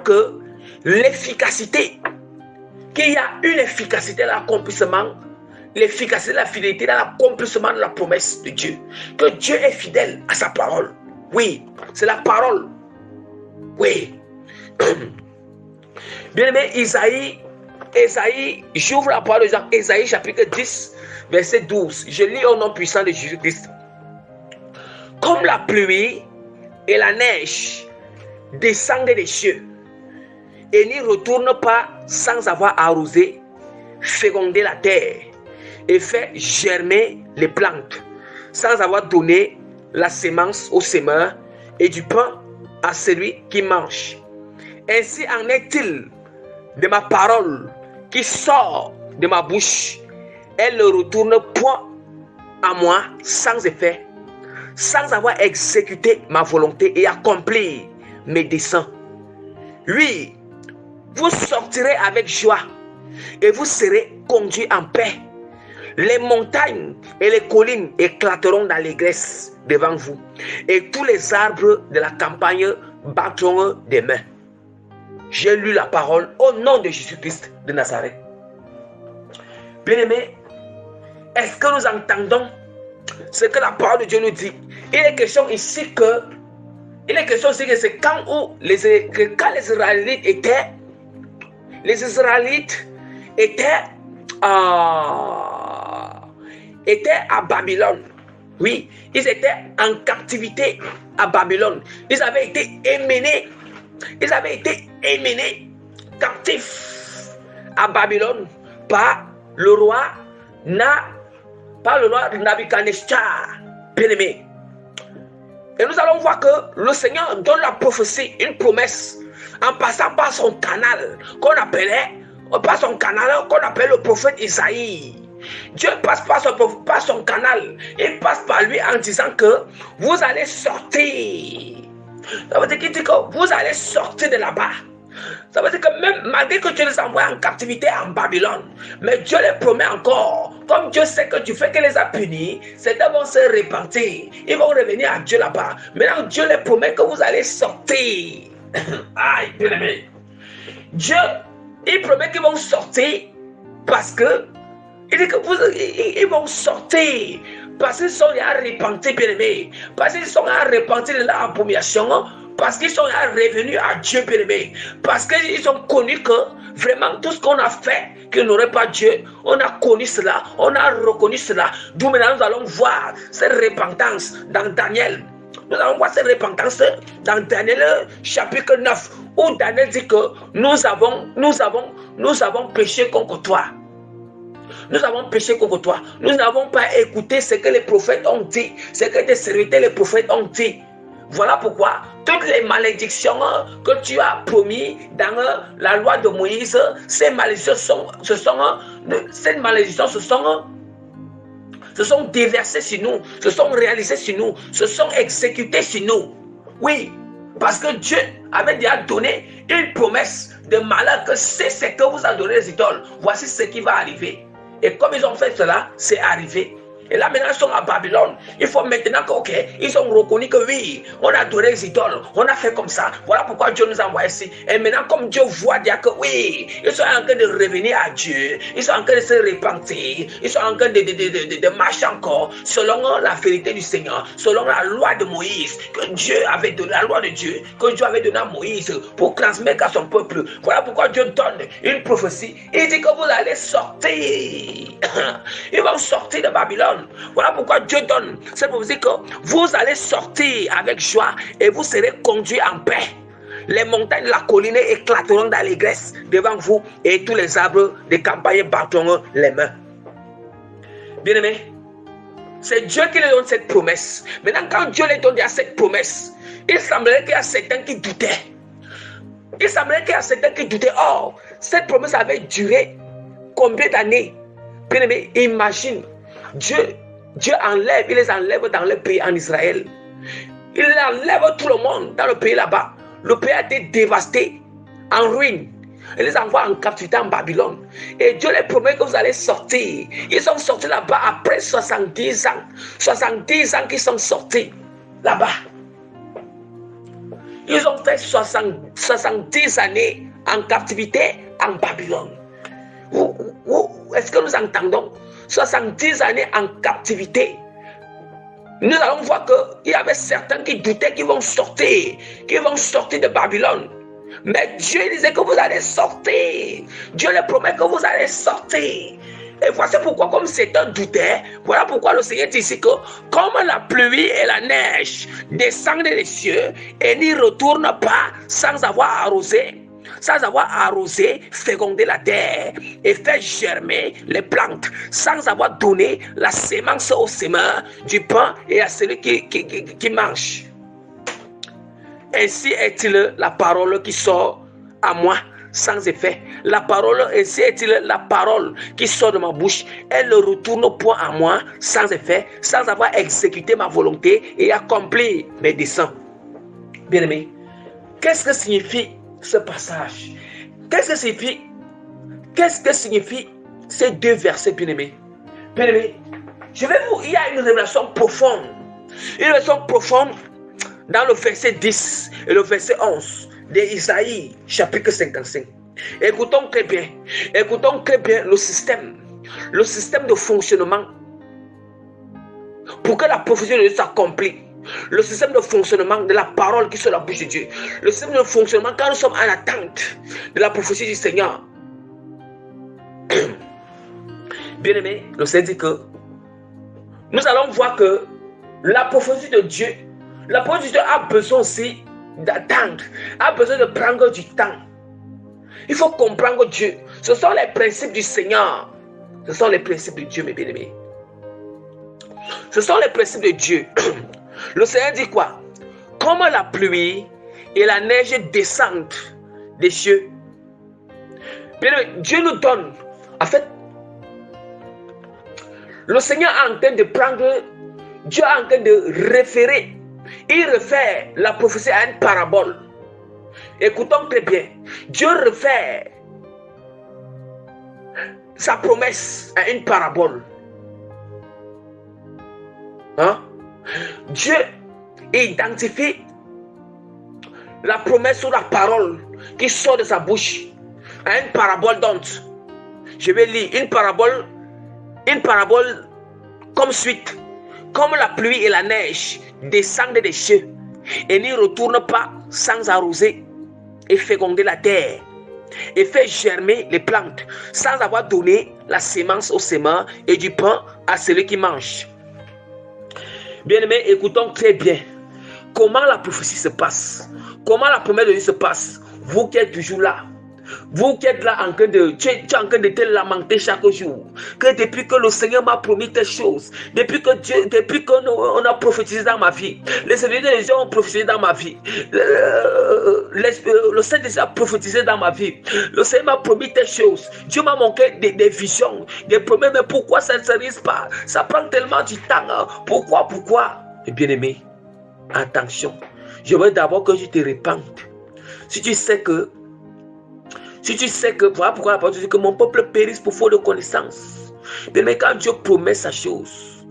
que l'efficacité, qu'il y a une efficacité dans l'accomplissement, l'efficacité de la fidélité dans l'accomplissement de la promesse de Dieu. Que Dieu est fidèle à sa parole. Oui, c'est la parole. Oui. Bien-aimé, Isaïe, j'ouvre la parole de Jean, Isaïe chapitre 10, verset 12. Je lis au nom puissant de Jésus-Christ. Comme la pluie et la neige descendent des cieux et n'y retournent pas sans avoir arrosé, fécondé la terre et fait germer les plantes, sans avoir donné la sémence au semeur et du pain à celui qui mange. Ainsi en est-il de ma parole qui sort de ma bouche. Elle ne retourne point à moi sans effet, sans avoir exécuté ma volonté et accompli mes desseins. Oui, vous sortirez avec joie et vous serez conduits en paix. Les montagnes et les collines éclateront d'allégresse devant vous, et tous les arbres de la campagne battront des mains. J'ai lu la parole au nom de Jésus-Christ de Nazareth. Bien-aimés, est-ce que nous entendons ce que la parole de Dieu nous dit? Il est question ici que c'est quand les Israélites étaient à Babylone. Oui, ils étaient en captivité à Babylone. Ils avaient été émenés captifs à Babylone par le roi Nabuchodonosor, bien-aimé. Et nous allons voir que le Seigneur donne la prophétie, une promesse, en passant par son canal qu'on appelle le prophète Isaïe. Dieu passe par son canal, il passe par lui en disant que vous allez sortir. Ça veut dire qu'il dit que vous allez sortir de là-bas. Ça veut dire que même malgré que Dieu les envoie en captivité en Babylone, mais Dieu les promet encore, comme Dieu sait que du fait qu'il les a punis, certains vont se repentir, ils vont revenir à Dieu là-bas. Maintenant Dieu les promet que vous allez sortir. Aïe, bien aimé. Dieu, il promet qu'ils vont sortir parce que il dit que ils vont sortir parce qu'ils sont repentis, bien aimé, parce qu'ils sont repentis de leur abomination, parce qu'ils sont revenus à Dieu, bien aimé, parce qu'ils ont connu que vraiment tout ce qu'on a fait, qu'il n'aurait pas Dieu, on a connu cela, on a reconnu cela. D'où maintenant nous allons voir cette repentance dans Daniel. Nous allons voir cette repentance dans Daniel chapitre 9, où Daniel dit que nous avons péché contre toi. Nous avons péché contre toi. Nous n'avons pas écouté ce que les prophètes ont dit, ce que tes serviteurs les prophètes ont dit. Voilà pourquoi toutes les malédictions que tu as promis dans la loi de Moïse, ces malédictions se sont déversées sur nous, se sont réalisées sur nous, se sont exécutées sur nous. Oui, parce que Dieu avait déjà donné une promesse de malheur que c'est ce que vous adorez les idoles. Voici ce qui va arriver. Et comme ils ont fait cela, c'est arrivé. Et là maintenant ils sont à Babylone. Il faut maintenant qu'ils ont reconnu que oui, on a adoré les idoles, on a fait comme ça. Voilà pourquoi Dieu nous a envoyés ici. Et maintenant comme Dieu voit déjà que oui, ils sont en train de revenir à Dieu, ils sont en train de se repentir, ils sont en train de marcher encore selon la vérité du Seigneur, selon la loi de Moïse, que Dieu avait donné, la loi de Dieu, que Dieu avait donné à Moïse pour transmettre à son peuple. Voilà pourquoi Dieu donne une prophétie. Il dit que vous allez sortir. Ils vont sortir de Babylone. Voilà pourquoi Dieu donne cette prophétie que vous allez sortir avec joie et vous serez conduits en paix. Les montagnes de la colline éclateront d'allégresse devant vous et tous les arbres des campagnes battront les mains. Bien-aimés, c'est Dieu qui leur donne cette promesse. Maintenant, quand Dieu leur donne cette promesse, il semblerait qu'il y a certains qui doutaient. Oh, cette promesse avait duré combien d'années? Bien-aimés, imagine, Dieu enlève, il les enlève dans le pays en Israël. Il enlève tout le monde dans le pays là-bas. Le pays a été dévasté, en ruine. Il les envoie en captivité en Babylone. Et Dieu les promet que vous allez sortir. Ils sont sortis là-bas après 70 ans. 70 ans qu'ils sont sortis là-bas. Ils ont fait 70 années en captivité en Babylone. Est-ce que nous entendons? 70 années en captivité. Nous allons voir qu'il y avait certains qui doutaient qu'ils vont sortir de Babylone. Mais Dieu disait que vous allez sortir. Dieu les promet que vous allez sortir. Et voici pourquoi, comme Satan doutait, voilà pourquoi le Seigneur dit ici que comme la pluie et la neige descendent des cieux et n'y retournent pas sans avoir arrosé, fécondé la terre et fait germer les plantes, sans avoir donné la sémence au semeur du pain et à celui qui mange. Ainsi est-il la parole qui sort à moi sans effet. Ainsi est-il la parole qui sort de ma bouche. Elle ne retourne point à moi sans effet, sans avoir exécuté ma volonté et accompli mes desseins. Bien-aimés, qu'est-ce que signifie ce passage? Qu'est-ce que signifie ces deux versets, bien-aimés? Bien-aimés, il y a une révélation profonde. Une révélation profonde dans le verset 10 et le verset 11 d'Isaïe, chapitre 55. Écoutons très bien le système de fonctionnement pour que la prophétie de Dieu s'accomplisse. Le système de fonctionnement de la parole qui est sur la bouche de Dieu. Le système de fonctionnement quand nous sommes en attente de la prophétie du Seigneur. Bien-aimé, le Seigneur dit que nous allons voir que la prophétie de Dieu, a besoin aussi d'attendre, a besoin de prendre du temps. Il faut comprendre Dieu. Ce sont les principes du Seigneur. Ce sont les principes de Dieu, mes bien-aimés. Ce sont les principes de Dieu. Le Seigneur dit quoi? Comme la pluie et la neige descendent des cieux. Bien-aimés, Dieu nous donne, en fait, le Seigneur est en train de prendre, Dieu est en train de référer. Il réfère la prophétie à une parabole. Écoutons très bien. Dieu réfère sa promesse à une parabole. Dieu identifie la promesse ou la parole qui sort de sa bouche à une parabole d'honte. Je vais lire une parabole comme suite. Comme la pluie et la neige descendent des cieux et n'y retournent pas sans arroser et féconder la terre et fait germer les plantes sans avoir donné la sémence au semeur et du pain à celui qui mange. Bien-aimés, écoutons très bien comment la prophétie se passe, comment la promesse de Dieu se passe. Vous qui êtes toujours là, vous qui êtes là en train de, tu es en train de te lamenter chaque jour, que depuis que le Seigneur m'a promis telle chose, depuis qu'on a prophétisé dans ma vie, les serviteurs de Dieu ont prophétisé dans ma vie, le Saint-Esprit a prophétisé dans ma vie, le Seigneur m'a promis telle chose, Dieu m'a manqué des visions, des promesses, mais pourquoi ça ne se réalise pas? Ça prend tellement du temps, hein? Pourquoi? Et bien aimé, attention, je veux d'abord que je te répandes. Si tu sais que, voilà pourquoi la parole dit que mon peuple périsse pour faute de connaissance. Mais quand Dieu promet sa chose,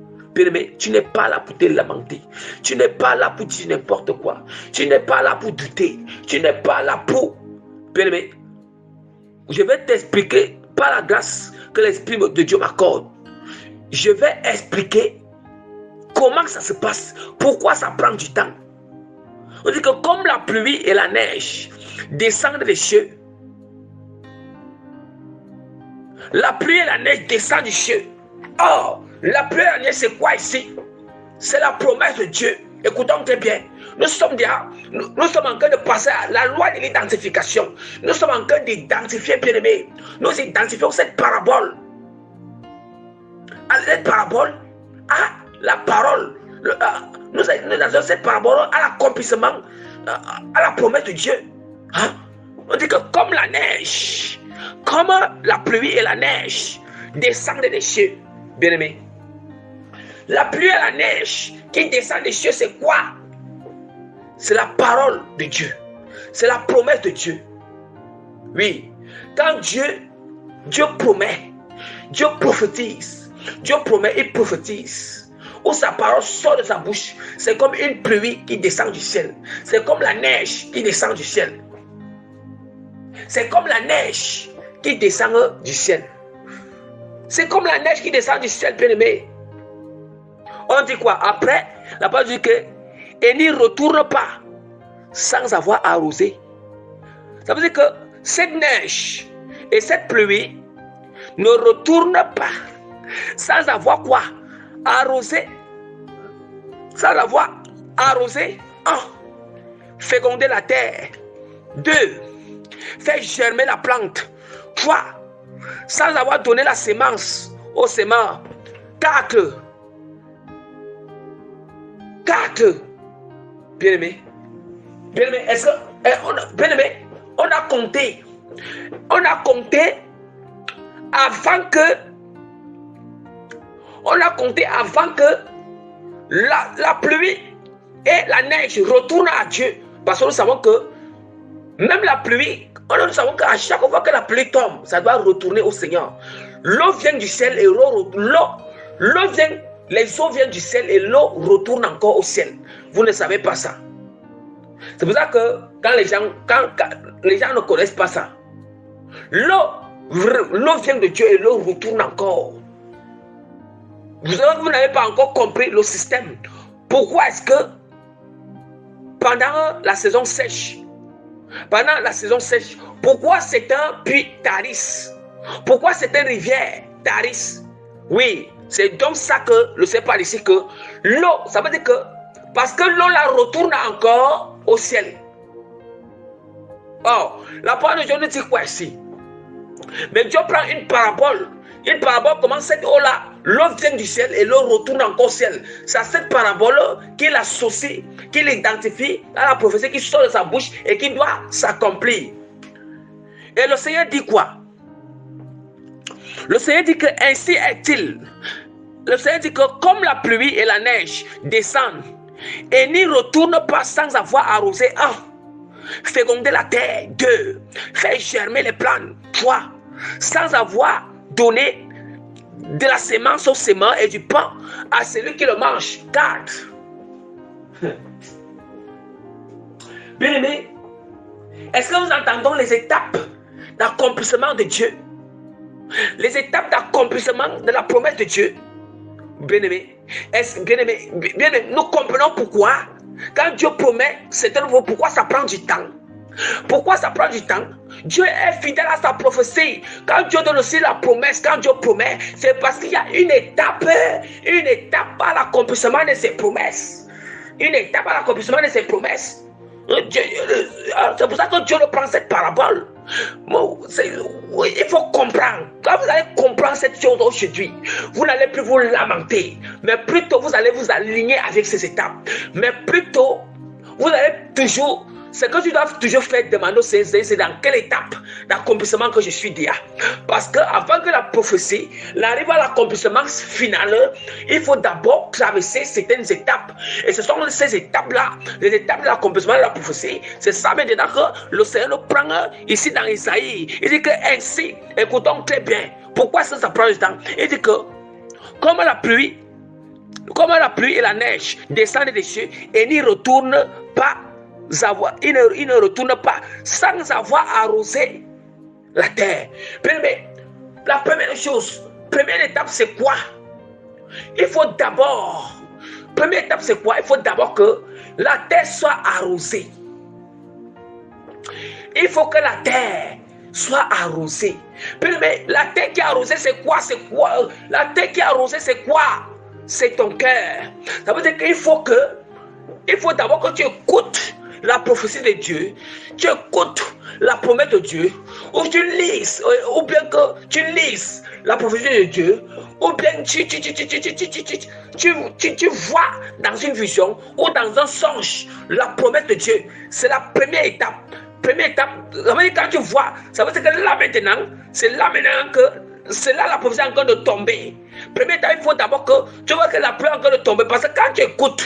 tu n'es pas là pour te lamenter. Tu n'es pas là pour dire n'importe quoi. Tu n'es pas là pour douter. Tu n'es pas là pour... Bien-aimé, je vais t'expliquer par la grâce que l'Esprit de Dieu m'accorde. Je vais expliquer comment ça se passe. Pourquoi ça prend du temps. On dit que comme la pluie et la neige descendent des cieux, la pluie et la neige descendent du ciel. Oh, la pluie et la neige, c'est quoi ici? C'est la promesse de Dieu. Écoutons très bien. Nous sommes en train de passer à la loi de l'identification. Nous sommes en train d'identifier, bien-aimés. Nous identifions cette parabole. À cette parabole, à la parole. Nous avons cette parabole à l'accomplissement, à la promesse de Dieu. Hein? On dit que comme la neige, comme la pluie et la neige descendent des cieux, bien-aimés. La pluie et la neige qui descendent des cieux, c'est quoi? C'est la parole de Dieu. C'est la promesse de Dieu. Oui. Quand Dieu promet, Dieu prophétise. Dieu promet, il prophétise. Où sa parole sort de sa bouche, c'est comme une pluie qui descend du ciel. C'est comme la neige qui descend du ciel. C'est comme la neige qui descend du ciel. C'est comme la neige qui descend du ciel, bien-aimé. On dit quoi? Après, la parole dit que et n'y retourne pas sans avoir arrosé. Ça veut dire que cette neige et cette pluie ne retournent pas sans avoir quoi? Arrosé. Sans avoir arrosé. 1. Féconder la terre. 2. Faire germer la plante. 3. Sans avoir donné la semence au semeur. 4. Bien-aimé, est-ce que bien-aimé, on a compté avant que la pluie et la neige retournent à Dieu, parce que nous savons que même la pluie, nous savons qu'à chaque fois que la pluie tombe, ça doit retourner au Seigneur. L'eau vient du ciel et l'eau vient. Les eaux viennent du ciel et l'eau retourne encore au ciel. Vous ne savez pas ça. C'est pour ça que quand les gens ne connaissent pas ça, l'eau vient de Dieu et l'eau retourne encore. Vous n'avez pas encore compris le système. Pourquoi est-ce que pendant la saison sèche, pourquoi c'est un puits Taris? Pourquoi c'est une rivière Taris? Oui. C'est donc ça que le Seigneur parle ici, que l'eau, ça veut dire que, parce que l'eau la retourne encore au ciel. Or, la parole de Dieu nous dit quoi ici? Mais Dieu prend une parabole. Une parabole, comment cette eau-là, l'eau vient du ciel et l'eau retourne encore au ciel. C'est cette parabole qu'il associe, qu'il identifie à la prophétie qui sort de sa bouche et qui doit s'accomplir. Et le Seigneur dit quoi? Le Seigneur dit que ainsi est-il. Le Seigneur dit que comme la pluie et la neige descendent et n'y retournent pas sans avoir arrosé. 1. Féconder la terre. 2. Faire germer les plantes. 3. Sans avoir donné de la semence au semeur et du pain à celui qui le mange. 4. Bien-aimés, est-ce que nous entendons les étapes d'accomplissement de Dieu? Les étapes d'accomplissement de la promesse de Dieu. Bien-aimé, nous comprenons pourquoi, quand Dieu promet, c'est un nouveau, pourquoi ça prend du temps. Pourquoi ça prend du temps? Dieu est fidèle à sa prophétie. Quand Dieu donne aussi la promesse, quand Dieu promet, c'est parce qu'il y a une étape à l'accomplissement de ses promesses. Une étape à l'accomplissement de ses promesses. C'est pour ça que Dieu prend cette parabole. Il faut comprendre. Quand vous allez comprendre cette chose aujourd'hui, vous n'allez plus vous lamenter, mais plutôt vous allez vous aligner avec ces étapes. Mais plutôt, vous allez toujours, ce que tu dois toujours faire, demander, c'est dans quelle étape d'accomplissement que je suis déjà. Parce que avant que la prophétie arrive à l'accomplissement final, il faut d'abord traverser certaines étapes. Et ce sont ces étapes-là, les étapes de l'accomplissement de la prophétie. C'est ça maintenant que le Seigneur nous prend ici dans Isaïe. Il dit que ainsi, écoutons très bien, pourquoi ça prend du temps? Il dit que comme la pluie et la neige descendent des cieux et n'y retournent pas, il ne retourne pas sans avoir arrosé la terre. Mais la première chose, première étape, c'est quoi? Il faut d'abord, première étape, c'est quoi? Il faut d'abord que la terre soit arrosée. Il faut que la terre soit arrosée. Mais la terre qui est arrosée, c'est quoi? C'est quoi? La terre qui est arrosée, c'est quoi? C'est ton cœur. Ça veut dire qu'il faut que il faut d'abord que tu écoutes la prophétie de Dieu, tu écoutes la promesse de Dieu, ou tu lises, ou bien que tu lises la prophétie de Dieu, ou bien tu vois dans une vision ou dans un songe la promesse de Dieu. C'est la première étape. Première étape, quand tu vois, ça veut dire que là maintenant, c'est là maintenant que c'est là la prophétie est encore de tomber. Première étape, il faut d'abord que tu vois que la pluie est encore de tomber, parce que quand tu écoutes,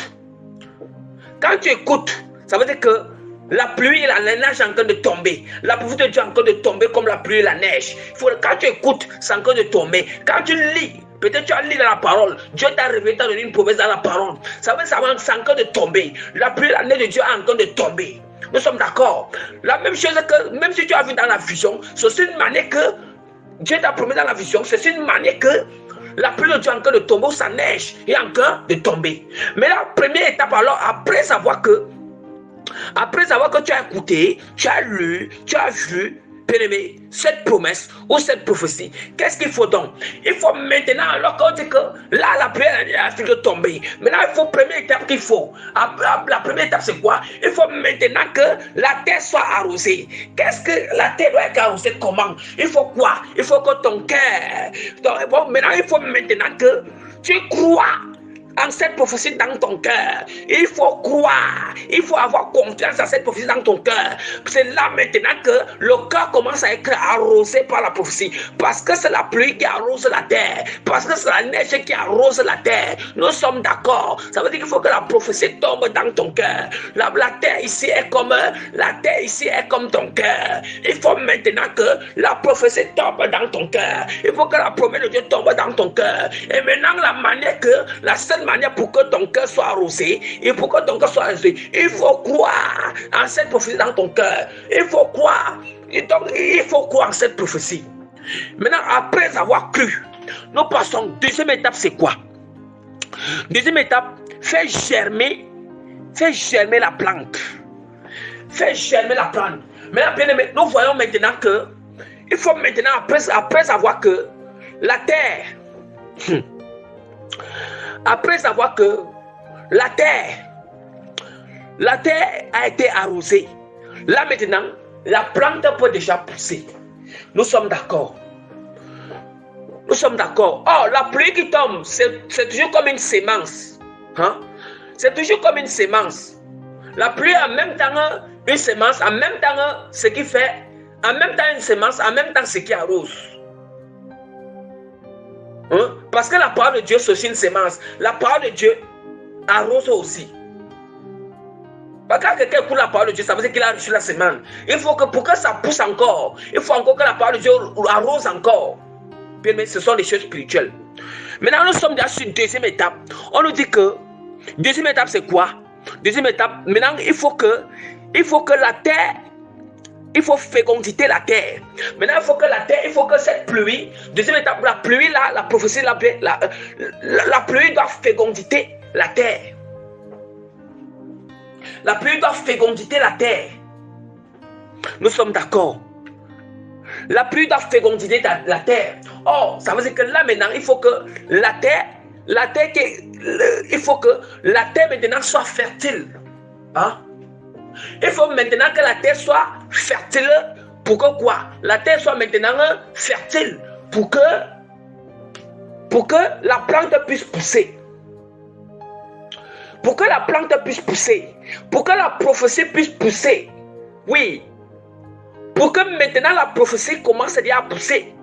ça veut dire que la pluie et la neige sont en train de tomber. La prophétie de Dieu est en train de tomber comme la pluie et la neige. Quand tu écoutes, c'est en train de tomber. Quand tu lis, peut-être tu as lu dans la parole, Dieu t'a révélé, t'a donné une promesse dans la parole. Ça veut dire que c'est en train de tomber. La pluie et la neige de Dieu est en train de tomber. Nous sommes d'accord. La même chose que, même si tu as vu dans la vision, c'est une manière que Dieu t'a promis dans la vision, c'est une manière que la pluie de Dieu est en train de tomber, sa neige est en train de tomber. Mais la première étape, alors, après savoir que tu as écouté, tu as lu, tu as vu, bien-aimé, cette promesse ou cette prophétie, qu'est-ce qu'il faut donc? Il faut maintenant, alors qu'on dit que là, la pluie a fini de tomber. Maintenant, il faut, première étape qu'il faut. La première étape, c'est quoi? Il faut maintenant que la terre soit arrosée. Qu'est-ce que la terre doit être arrosée? Comment? Il faut quoi? Il faut que ton cœur. Maintenant, il faut maintenant que tu crois en cette prophétie dans ton cœur. Il faut croire, il faut avoir confiance en cette prophétie dans ton cœur. C'est là maintenant que le cœur commence à être arrosé par la prophétie, parce que c'est la pluie qui arrose la terre, parce que c'est la neige qui arrose la terre. Nous sommes d'accord. Ça veut dire qu'il faut que la prophétie tombe dans ton cœur. La terre ici est comme ton cœur. Il faut maintenant que la prophétie tombe dans ton cœur. Il faut que la promesse de Dieu tombe dans ton cœur. Et maintenant, la seule manière pour que ton cœur soit arrosé, et pour que ton cœur soit arrosé, il faut croire en cette prophétie dans ton cœur. Il faut croire. Il faut croire en cette prophétie. Maintenant, après avoir cru, nous passons. Deuxième étape, c'est quoi? Deuxième étape, faire germer la plante. Faire germer la plante. Maintenant, bien aimé, nous voyons maintenant que il faut maintenant, après savoir que la terre, après savoir que la terre a été arrosée, là maintenant, la plante peut déjà pousser. Nous sommes d'accord. Nous sommes d'accord. Oh, la pluie qui tombe, c'est toujours comme une sémence. Hein? C'est toujours comme une sémence. La pluie en même temps une sémence, en même temps ce qui fait, en même temps une sémence, en même temps ce qui arrose. Hein? Parce que la parole de Dieu, c'est aussi une sémence. La parole de Dieu arrose aussi. Parce que quand quelqu'un écoute la parole de Dieu, ça veut dire qu'il a reçu la sémence. Il faut que pour que ça pousse encore, il faut encore que la parole de Dieu arrose encore. Bien, mais ce sont des choses spirituelles. Maintenant, nous sommes déjà sur une deuxième étape. On nous dit que deuxième étape, c'est quoi? Deuxième étape, maintenant, il faut que la terre, il faut féconditer la terre. Maintenant, il faut que cette pluie, deuxième étape, la pluie là, la prophétie, la pluie doit féconditer la terre. La pluie doit féconditer la terre. Nous sommes d'accord. La pluie doit féconditer la terre. Oh, ça veut dire que là maintenant, il faut que la terre maintenant soit fertile. Hein? Il faut maintenant que la terre soit fertile. Pour que quoi? La terre soit maintenant fertile. Pour que la plante puisse pousser. Pour que la plante puisse pousser. Pour que la prophétie puisse pousser. Oui. Pour que maintenant la prophétie commence à pousser.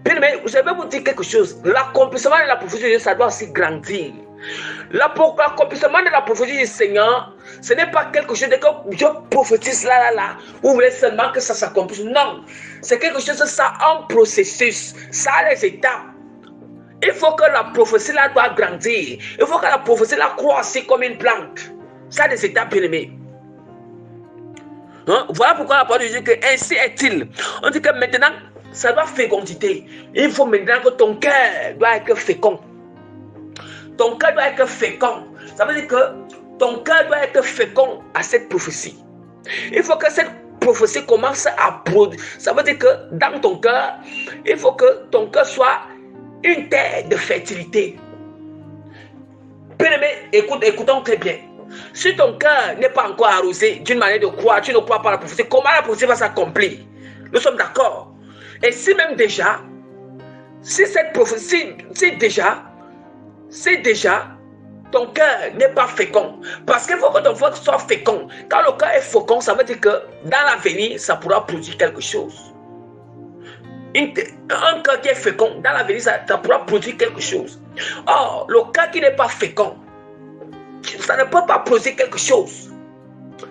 Mais je vais vous dire quelque chose. L'accomplissement de la prophétie, ça doit aussi grandir. L'accomplissement de la prophétie du Seigneur, ce n'est pas quelque chose de que je prophétise là. Vous voulez seulement que ça s'accomplisse. Non. C'est quelque chose, ça a un processus. Ça a les étapes. Il faut que la prophétie là doit grandir. Il faut que la prophétie là croisse comme une plante. Ça a des étapes, bien aimés. Hein? Voilà pourquoi la parole dit que ainsi est-il. On dit que maintenant, ça doit féconditer. Il faut maintenant que ton cœur doit être fécond. Ton cœur doit être fécond. Ça veut dire que ton cœur doit être fécond à cette prophétie. Il faut que cette prophétie commence à produire. Ça veut dire que dans ton cœur, il faut que ton cœur soit une terre de fertilité. Bien-aimé, écoutons très bien. Si ton cœur n'est pas encore arrosé d'une manière de croire, tu ne crois pas à la prophétie, comment la prophétie va s'accomplir? Nous sommes d'accord. Et si même déjà, si cette prophétie, si déjà, ton cœur n'est pas fécond. Parce qu'il faut que ton cœur soit fécond. Quand le cœur est fécond, ça veut dire que dans l'avenir, ça pourra produire quelque chose. Un cœur qui est fécond, dans l'avenir, ça pourra produire quelque chose. Or, le cœur qui n'est pas fécond, ça ne peut pas produire quelque chose.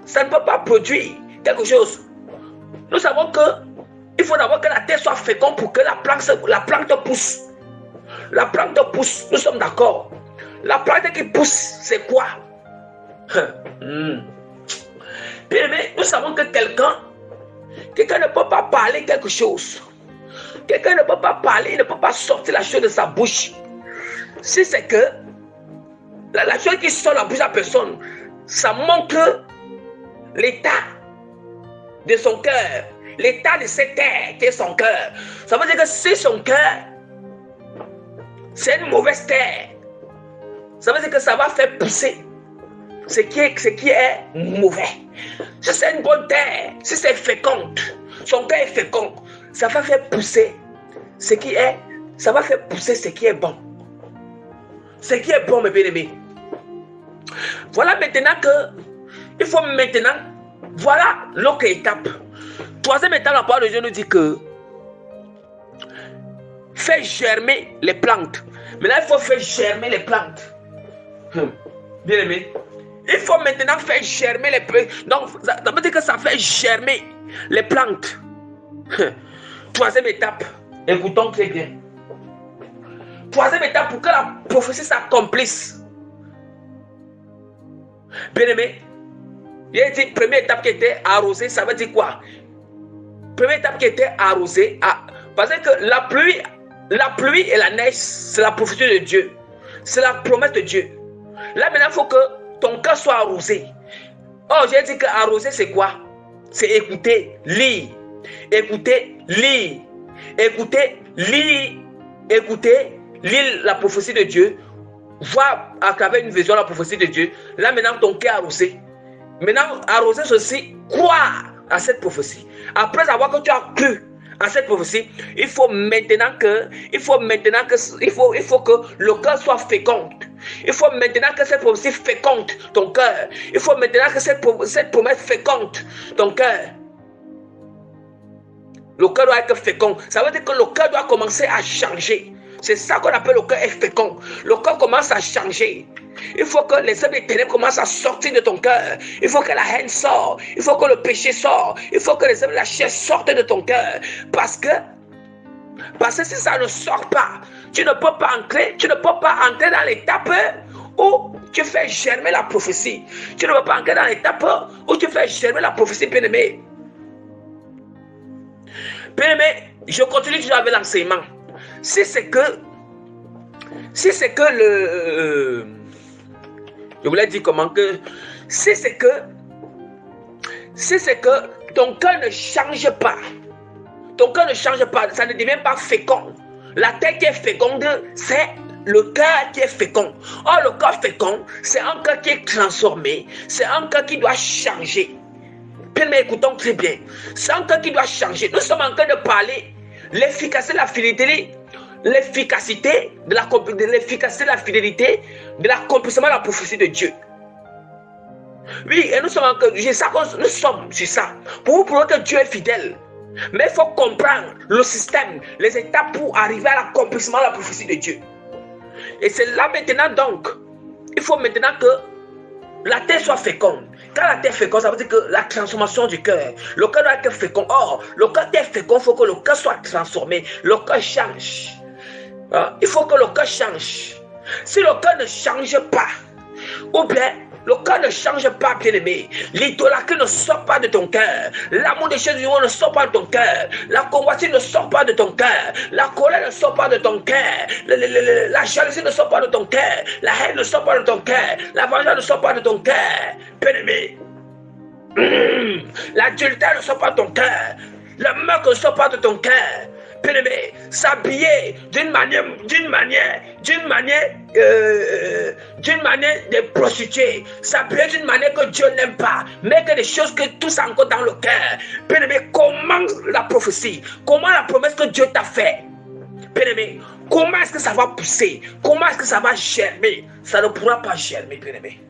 Ça ne peut pas produire quelque chose. Nous savons que il faut d'abord que la terre soit féconde pour que la plante pousse. La plante pousse, nous sommes d'accord. La plante qui pousse, c'est quoi? Bien aimé, nous savons que quelqu'un ne peut pas parler quelque chose. Quelqu'un ne peut pas parler, il ne peut pas sortir la chose de sa bouche. Si c'est que la chose qui sort de la bouche de la personne, ça montre l'état de son cœur, l'état de cette terre qui est son cœur. Ça veut dire que si son cœur, c'est une mauvaise terre, ça veut dire que ça va faire pousser ce qui est mauvais. Si c'est une bonne terre, si c'est féconde, son cœur est fécond, ça va faire pousser ce qui est bon. Ce qui est bon, mes bien-aimés. Voilà maintenant que il faut maintenant, voilà l'autre étape. Troisième étape, la parole de Dieu nous dit que faire germer les plantes. Maintenant, il faut faire germer les plantes. Bien aimé. Il faut maintenant faire germer les plantes. Donc, ça veut dire que ça fait germer les plantes. Troisième étape. Écoutons très bien. Troisième étape pour que la prophétie s'accomplisse. Bien aimé. Il a dit première étape qui était arrosée, ça veut dire quoi? Première étape qui était arrosée, parce que la pluie et la neige, c'est la prophétie de Dieu. C'est la promesse de Dieu. Là maintenant, il faut que ton cœur soit arrosé. Oh, j'ai dit que arroser, c'est quoi? C'est écouter, lire. Écouter, lire. Écouter, lire. Écouter, lire la prophétie de Dieu. Voir à travers une vision la prophétie de Dieu. Là maintenant, ton cœur est arrosé. Maintenant, arroser ceci, croire à cette prophétie. Après avoir que tu as cru à cette prophétie, il faut maintenant que le cœur soit fécond. Il faut maintenant que cette prophétie féconde ton cœur. Il faut maintenant que cette promesse féconde ton cœur. Le cœur doit être fécond. Ça veut dire que le cœur doit commencer à changer. C'est ça qu'on appelle le cœur est fécond. Le cœur commence à changer. Il faut que les œuvres des ténèbres commencent à sortir de ton cœur. Il faut que la haine sorte. Il faut que le péché sorte. Il faut que les œuvres de la chair sortent de ton cœur. Parce que si ça ne sort pas, tu ne peux pas entrer dans l'étape où tu fais germer la prophétie. Tu ne peux pas entrer dans l'étape où tu fais germer la prophétie, bien-aimé. Bien-aimé, je continue toujours avec l'enseignement. Si c'est que je voulais dire comment que si c'est que ton cœur ne change pas, ça ne devient pas fécond. La terre qui est féconde, c'est le cœur qui est fécond. Or, le cœur fécond, c'est un cœur qui est transformé, c'est un cœur qui doit changer. Bien, mais écoutons très bien. C'est un cœur qui doit changer. Nous sommes en train de parler l'efficacité de la fidélité, l'efficacité de la fidélité, de l'accomplissement de la prophétie de Dieu. Oui, et nous sommes sur ça. Pour vous prouver que Dieu est fidèle. Mais il faut comprendre le système, les étapes pour arriver à l'accomplissement de la prophétie de Dieu. Et c'est là maintenant donc, il faut maintenant que la terre soit féconde. Quand la terre est féconde, ça veut dire que la transformation du cœur. Le cœur doit être fécond. Or, le cœur est fécond, il faut que le cœur soit transformé. Le cœur change. Il faut que le cœur change. Si le cœur ne change pas, ou bien le cœur ne change pas, bien-aimé, l'idolâtrie ne sort pas de ton cœur, l'amour des choses du monde ne sort pas de ton cœur, la convoitise ne sort pas de ton cœur, la colère ne sort pas de ton cœur, la jalousie ne sort pas de ton cœur, la haine ne sort pas de ton cœur, la vengeance ne sort pas de ton cœur, bien-aimé. L'adultère ne sort pas de ton cœur, le meurtre ne sort pas de ton cœur. bien-aimé, s'habiller d'une manière de prostituée, s'habiller d'une manière que Dieu n'aime pas, mais que des choses que tous encore dans le cœur. Bien-aimé, comment la prophétie, comment la promesse que Dieu t'a fait, bien-aimé, comment est-ce que ça va pousser, comment est-ce que ça va germer? Ça ne pourra pas germer, bien-aimé.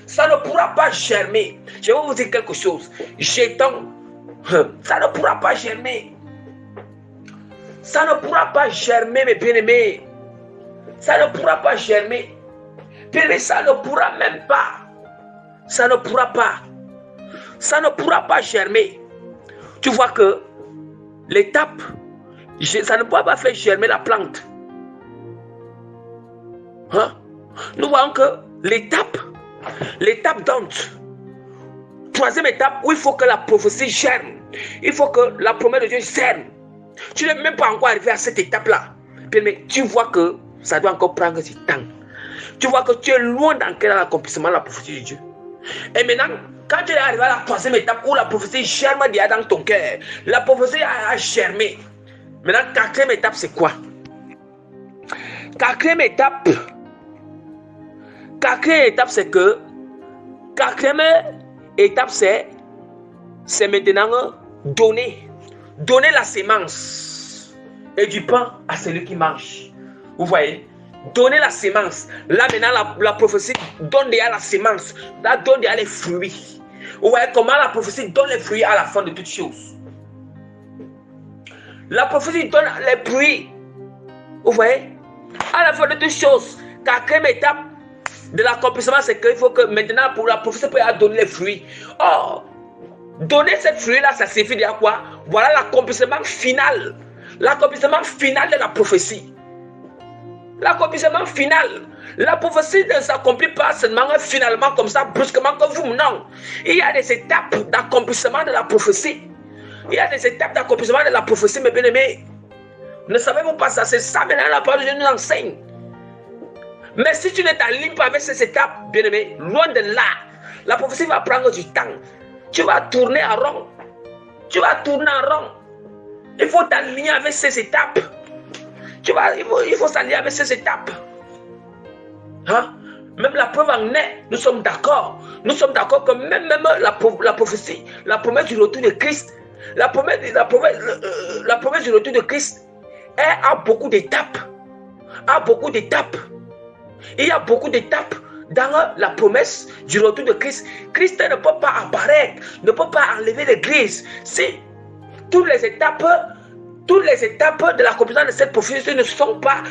Ça ne pourra pas germer. Je vais vous dire quelque chose. Jeton, ça ne pourra pas germer. Ça ne pourra pas germer, mes bien-aimés. Ça ne pourra pas germer. Bien-aimés, ça ne pourra même pas. Ça ne pourra pas. Ça ne pourra pas germer. Tu vois que l'étape, ça ne pourra pas faire germer la plante. Hein? Nous voyons que l'étape d'Ante. Troisième étape où il faut que la prophétie germe. Il faut que la promesse de Dieu germe. Tu n'es même pas encore arrivé à cette étape-là. Mais tu vois que ça doit encore prendre du temps. Tu vois que tu es loin d'entrer dans l'accomplissement de la prophétie de Dieu. Et maintenant, quand tu es arrivé à la troisième étape où la prophétie germe déjà dans ton cœur, la prophétie a germé. Maintenant, quatrième étape, c'est quoi? Quatrième étape, c'est que quatrième étape, c'est maintenant donner la sémence et du pain à celui qui mange. Vous voyez? Donner la sémence. Là maintenant, la prophétie donne déjà la sémence. Là, donne déjà les fruits. Vous voyez comment la prophétie donne les fruits à la fin de toutes choses. La prophétie donne les fruits. Vous voyez? À la fin de toutes choses. Quatrième étape de l'accomplissement, c'est qu'il faut que maintenant, pour la prophétie, peut donner les fruits. Or, donner ces fruits-là, ça signifie à quoi? Voilà l'accomplissement final. L'accomplissement final de la prophétie. L'accomplissement final. La prophétie ne s'accomplit pas seulement finalement comme ça, brusquement comme vous. Non. Il y a des étapes d'accomplissement de la prophétie. Il y a des étapes d'accomplissement de la prophétie, mes bien-aimés. Ne savez-vous pas ça? C'est ça maintenant la parole de Dieu nous enseigne. Mais si tu ne t'alignes pas avec ces étapes, bien-aimé, loin de là, la prophétie va prendre du temps. Tu vas tourner en rond. Il faut t'aligner avec ces étapes. Il faut s'aligner avec ces étapes. Hein? Même la preuve en est, nous sommes d'accord. Nous sommes d'accord que même la prophétie, la promesse du retour de Christ, la promesse du retour de Christ a beaucoup d'étapes. Il y a beaucoup d'étapes dans la promesse du retour de Christ. Christ ne peut pas apparaître, ne peut pas enlever l'église. Si toutes les étapes de l'accomplissement de cette prophétie ne se sont pas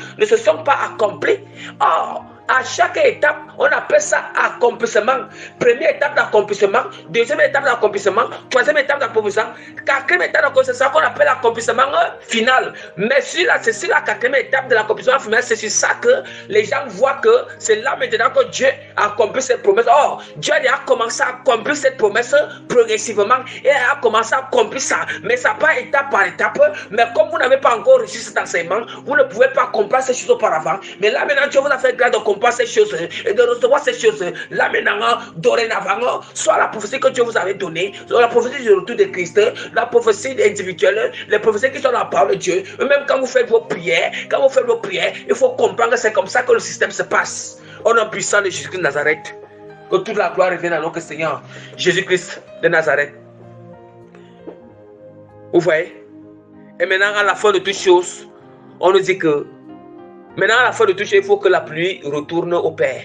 accomplies. Or, à chaque étape, on appelle ça accomplissement. Première étape d'accomplissement, deuxième étape d'accomplissement, troisième étape d'accomplissement, quatrième étape d'accomplissement qu'on appelle l'accomplissement final. Mais c'est sur la quatrième étape de l'accomplissement final, c'est sur ça que les gens voient que c'est là maintenant que Dieu a accompli cette promesse. Or, Dieu a commencé à accomplir cette promesse progressivement et a commencé à accomplir ça. Mais ça pas étape par étape. Mais comme vous n'avez pas encore reçu cet enseignement, vous ne pouvez pas comprendre ces choses auparavant. Mais là maintenant, Dieu vous a fait grâce de comprendre ces choses et de recevoir ces choses là maintenant, dorénavant, soit la prophétie que Dieu vous avait donnée, soit la prophétie du retour de Christ, la prophétie individuelle, les prophéties qui sont dans la parole de Dieu. Même quand vous faites vos prières, il faut comprendre que c'est comme ça que le système se passe. Au nom puissant de Jésus-Christ de Nazareth, que toute la gloire revienne à notre Seigneur Jésus-Christ de Nazareth. Vous voyez? Et maintenant, à la fin de toutes choses, on nous dit que maintenant, à la fin de toutes choses, il faut que la pluie retourne au Père.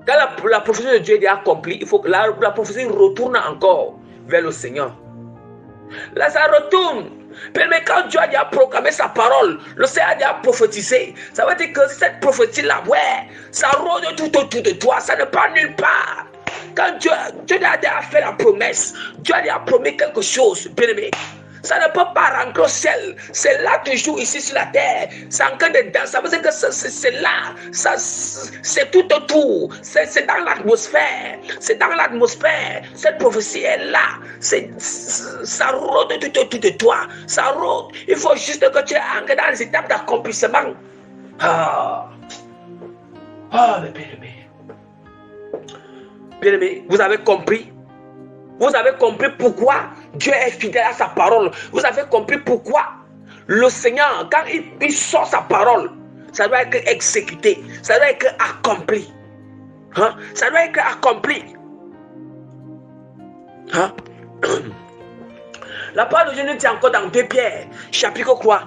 Quand la prophétie de Dieu est accomplie, il faut que la prophétie retourne encore vers le Seigneur. Là, ça retourne. Mais quand Dieu a déjà proclamé sa parole, le Seigneur a déjà prophétisé. Ça veut dire que cette prophétie-là, ouais, ça rôde tout autour de toi, ça ne part nulle part. Quand Dieu a déjà fait la promesse, Dieu a déjà promis quelque chose, bien aimé. Ça ne peut pas rentrer au ciel. C'est là toujours ici sur la terre. C'est encore dedans. Ça veut dire que c'est là. C'est tout autour. C'est dans l'atmosphère. C'est dans l'atmosphère. Cette prophétie est là. Ça rôde tout autour de toi. Ça rôde. Il faut juste que tu entres dans les étapes d'accomplissement. Mais bien-aimé. Bien-aimé, vous avez compris? Vous avez compris pourquoi Dieu est fidèle à sa parole. Vous avez compris pourquoi le Seigneur, quand il sort sa parole, ça doit être exécuté, ça doit être accompli. Hein? Ça doit être accompli. Hein? La parole de Dieu nous dit encore dans 2 Pierre, chapitre 3,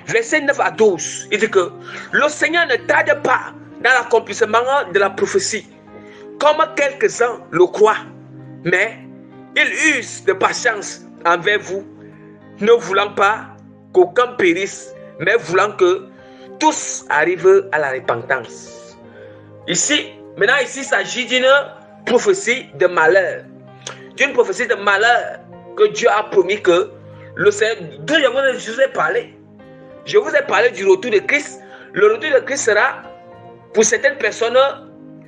versets 9 à 12. Il dit que le Seigneur ne tarde pas dans l'accomplissement de la prophétie, comme quelques-uns le croient, mais il use de patience envers vous, ne voulant pas qu'aucun périsse, mais voulant que tous arrivent à la repentance. Ici, il s'agit d'une prophétie de malheur. D'une prophétie de malheur que Dieu a promis que le Seigneur, d'où je vous ai parlé. Je vous ai parlé du retour de Christ. Le retour de Christ sera pour certaines personnes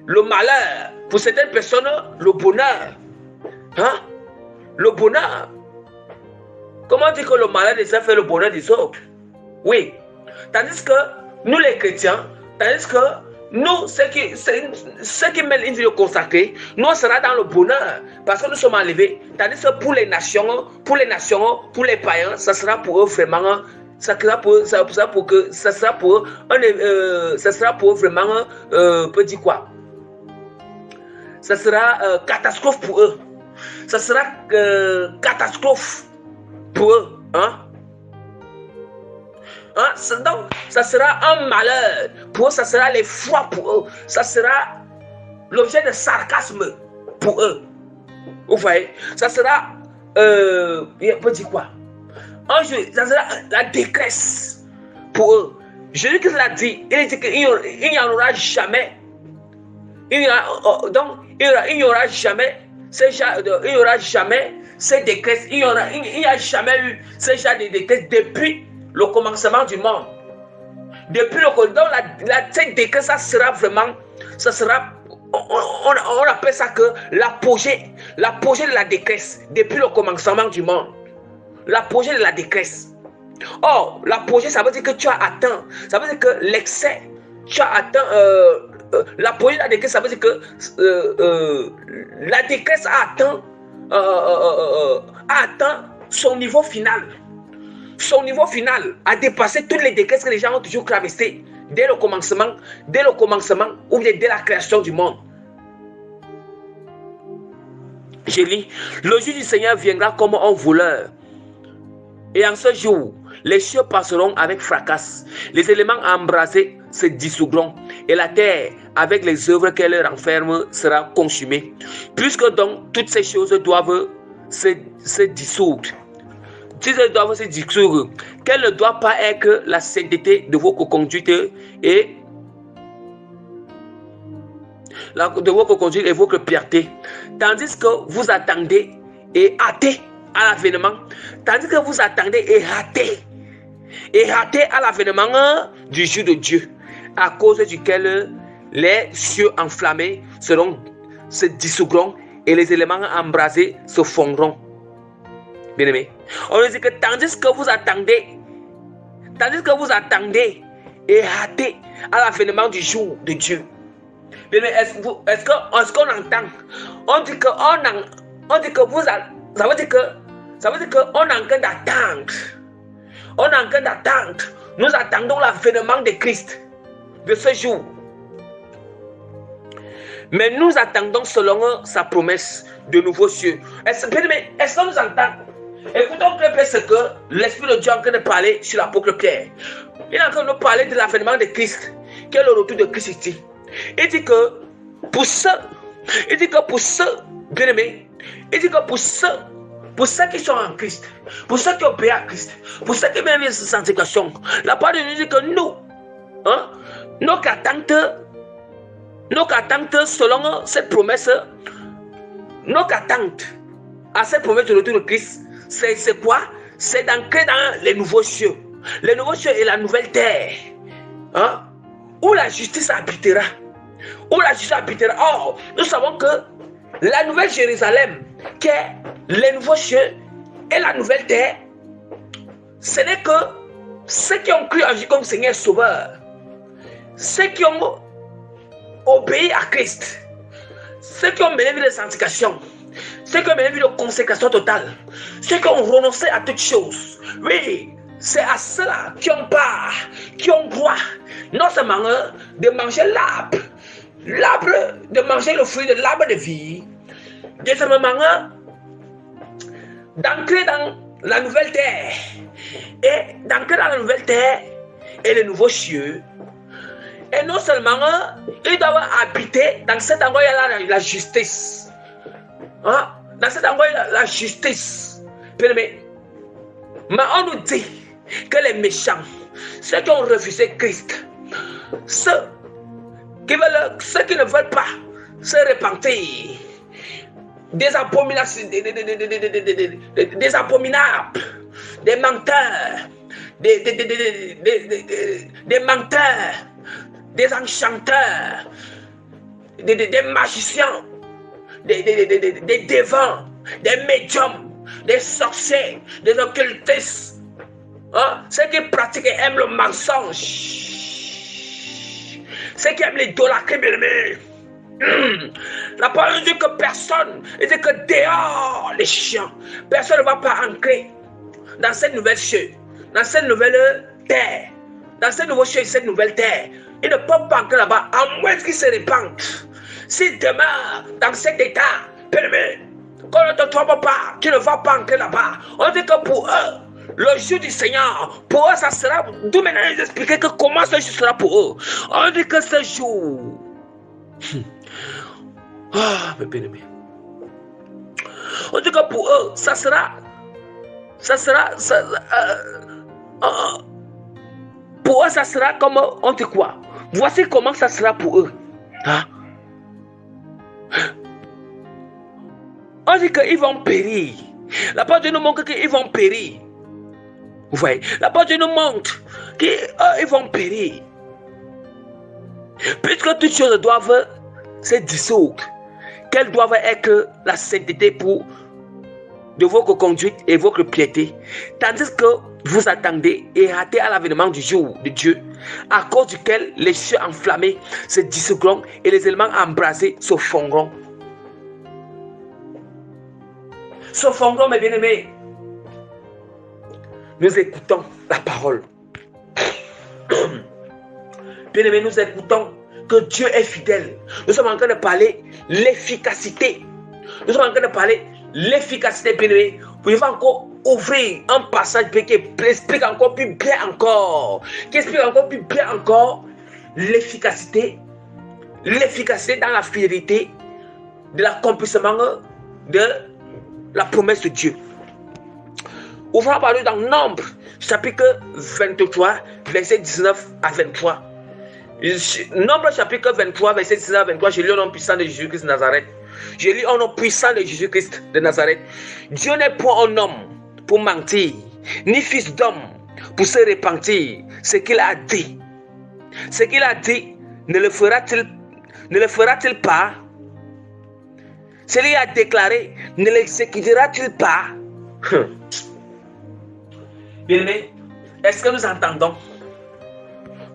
le malheur, pour certaines personnes le bonheur. Hein? Le bonheur. Comment dire que le malheur des uns fait le bonheur des autres? Oui. Tandis que nous les chrétiens, tandis que nous, ceux qui mènent une vie consacrée, nous on sera dans le bonheur parce que nous sommes enlevés. Tandis que pour les nations, pour les païens, ça sera pour eux vraiment, ça sera pour eux vraiment, peut dire quoi? Ça sera catastrophe pour eux. Ça sera catastrophe pour eux, hein? Donc, ça sera un malheur pour eux, ça sera l'effroi pour eux, ça sera l'objet de sarcasme pour eux. Vous voyez, ça sera, on peut dire quoi? Un jour, ça sera la détresse pour eux. Jésus-Christ l'a dit, il dit qu'il n'y en aura jamais. Il n'y aura jamais ces décrets. Il n'y a jamais eu ce genre de décrets depuis le commencement du monde. Depuis le commencement, cette décret, ça sera vraiment, on appelle ça que l'apogée de la décresse depuis le commencement du monde. L'apogée de la décresse. Or, l'apogée, ça veut dire que tu as atteint, ça veut dire que l'excès, tu as atteint, l'apogée de la décresse, ça veut dire que la décresse a atteint son niveau final. Son niveau final a dépassé toutes les décresses que les gens ont toujours travestées dès le commencement ou dès la création du monde. Je lis, le jour du Seigneur viendra comme un voleur. Et en ce jour, les cieux passeront avec fracas, les éléments embrasés se dissoudront, et la terre, avec les œuvres qu'elle renferme, sera consumée. Puisque donc toutes ces choses doivent se dissoudre, qu'elle ne doit pas être la sainteté de vos conduites et votre piété, tandis que vous attendez et hâtez à l'avènement, à l'avènement du jour de Dieu, à cause duquel les cieux enflammés se dissoudront et les éléments embrasés se fondront. Bien aimé, on dit que tandis que vous attendez et hâtez à l'avènement du jour de Dieu. Bien aimé, est-ce qu'on entend? On dit que ça veut dire qu'on est en train d'attendre. On est en train d'attendre. Nous attendons l'avènement de Christ de ce jour. Mais nous attendons selon sa promesse de nouveaux cieux. Est-ce que nous entendons? Écoutons très bien ce que l'Esprit de Dieu est en train de parler sur l'apôtre Pierre. Il est en train de nous parler de l'avènement de Christ, qui est le retour de Christ ici. Il dit que pour ceux, bien-aimés, il dit que pour ceux qui sont en Christ, pour ceux qui obéissent à Christ, pour ceux qui mènent cette sanctification, la parole de Dieu dit que nous, nos attentes selon cette promesse, nos attentes à cette promesse de retour de Christ, c'est quoi? C'est d'entrer dans les nouveaux cieux. Les nouveaux cieux et la nouvelle terre, où la justice habitera. Or, nous savons que la nouvelle Jérusalem, qui est les nouveaux cieux et la nouvelle terre, ce n'est que ceux qui ont cru en Jésus comme Seigneur Sauveur, ceux qui ont obéi à Christ, ceux qui ont mené une vie de sanctification, ceux qui ont mené une vie de consécration totale, ceux qui ont renoncé à toutes choses. Oui, C'est à ceux-là qui ont part, qui ont droit, non seulement de manger l'arbre, de manger le fruit de l'arbre de vie, deuxièmement, d'entrer dans la nouvelle terre, et d'entrer dans la nouvelle terre et les nouveaux cieux. Et non seulement, ils doivent habiter dans cet endroit, il y a la justice. Hein? Dans cet endroit, il y a la justice. Mais on nous dit que les méchants, ceux qui ont refusé Christ, ceux qui ne veulent pas se repentir, des abominables, des menteurs, des menteurs, des enchanteurs, des magiciens, des dévants, des médiums, des sorciers, des occultistes, hein? Ceux qui pratiquent et aiment le mensonge, ceux qui aiment l'idolâtrie, la parole dit que personne, il dit que dehors les chiens, personne ne va pas entrer dans cette nouvelle cieux, dans cette nouvelle terre, dans cette nouvelle cieux, cette nouvelle terre. Ils ne peuvent pas entrer là-bas, à moins qu'ils se répandent. S'ils demeurent dans cet état, qu'on ne te trompe pas, tu ne vas pas entrer là-bas. On dit que pour eux, le jour du Seigneur, pour eux, ça sera. D'où maintenant ils expliquaient que comment ce jour sera pour eux. On dit que ce jour. Ah, mes bien-aimés. On dit que pour eux, ça sera. Pour eux, ça sera comme. On dit quoi? Voici comment ça sera pour eux. Hein? On dit qu'ils vont périr. La parole de Dieu nous montre qu'ils vont périr. Vous voyez? La parole de Dieu nous montre qu'ils vont périr. Puisque toutes choses doivent se dissoudre, quelle doit être la sainteté de votre conduite et votre piété, tandis que vous attendez et hâtez à l'avènement du jour de Dieu, à cause duquel les cieux enflammés se dissoudront et les éléments embrasés se fondront. Se fondront, mes bien-aimés. Nous écoutons la parole. Bien-aimés, nous écoutons que Dieu est fidèle. Nous sommes en train de parler l'efficacité. Nous sommes en train de parler l'efficacité, bien-aimés. Vous pouvez encore ouvrir un passage qui explique encore plus bien encore. Qui explique encore plus bien encore l'efficacité. L'efficacité dans la fidélité de l'accomplissement de la promesse de Dieu. Ouvrons par dans Nombre, chapitre 23, verset 19 à 23. Nombre chapitre 23, verset 19 à 23, je lis au nom puissant de Jésus-Christ de Nazareth. Je lis au nom puissant de Jésus-Christ de Nazareth. Dieu n'est point un homme pour mentir, ni fils d'homme pour se repentir. Ce qu'il a dit, ne le fera-t-il pas? Ce qu'il a déclaré, ne l'exécutera-t-il pas? Bien-aimés, est-ce que nous entendons?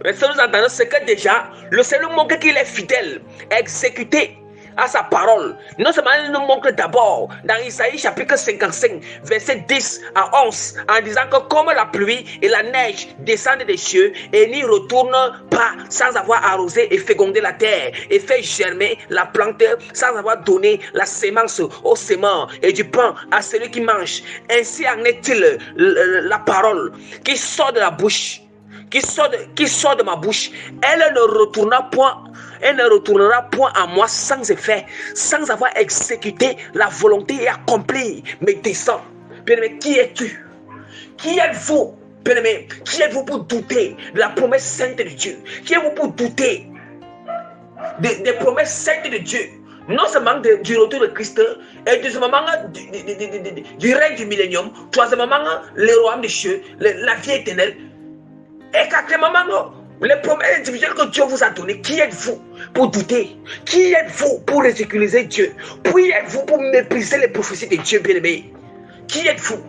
Est-ce que nous entendons ce que déjà le Seigneur nous montre qu'il est fidèle, exécuté à sa parole. Non seulement il nous montre d'abord dans Isaïe chapitre 55, verset 10 à 11, en disant que comme la pluie et la neige descendent des cieux et n'y retournent pas sans avoir arrosé et fécondé la terre et fait germer la plante sans avoir donné la sémence aux semeurs et du pain à celui qui mange. Ainsi en est-il la parole qui sort de la bouche, qui sort de ma bouche. Elle ne retournera point à moi sans effet, sans avoir exécuté la volonté et accompli mes desseins. Bien-aimé, qui es-tu? Qui êtes-vous? Bien-aimé, qui êtes-vous pour douter de la promesse sainte de Dieu? Qui êtes-vous pour douter des promesses saintes de Dieu? Non seulement du retour de Christ, et deuxièmement du règne du millénium, troisièmement le royaume des cieux, la vie éternelle, et quatrièmement les promesses individuelles que Dieu vous a données. Qui êtes-vous pour douter? Qui êtes-vous pour ridiculiser Dieu? Qui êtes-vous pour mépriser les prophéties de Dieu, bien-aimé? Qui êtes-vous?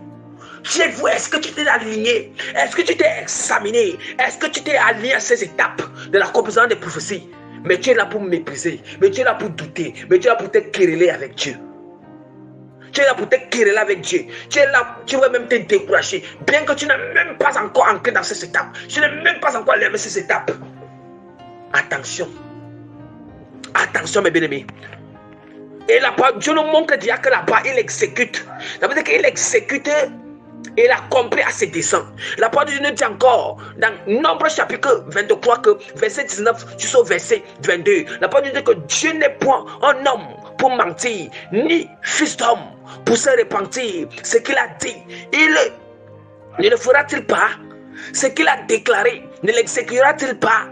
Qui êtes-vous? Est-ce que tu t'es aligné? Est-ce que tu t'es examiné? Est-ce que tu t'es aligné à ces étapes de l'accomplissement des prophéties? Mais tu es là pour mépriser, mais tu es là pour douter, mais tu es là pour te quereller avec Dieu. Tu es là pour te quereller avec Dieu. Tu es là, tu vas même te décourager. Bien que tu n'as même pas encore entré dans cette étape. Tu n'as même pas encore levé cette étape. Attention. Attention, mes bien-aimés. Et là-bas, Dieu nous montre déjà que là-bas, il exécute. Ça veut dire qu'il exécute et il accomplit à ses desseins. La parole de Dieu nous dit encore, dans Nombre chapitre 23, que verset 19 jusqu'au verset 22, la parole de Dieu dit que Dieu n'est point un homme pour mentir, ni fils d'homme pour se repentir. Ce qu'il a dit, ne le fera-t-il pas? Ce qu'il a déclaré, ne l'exécutera-t-il pas?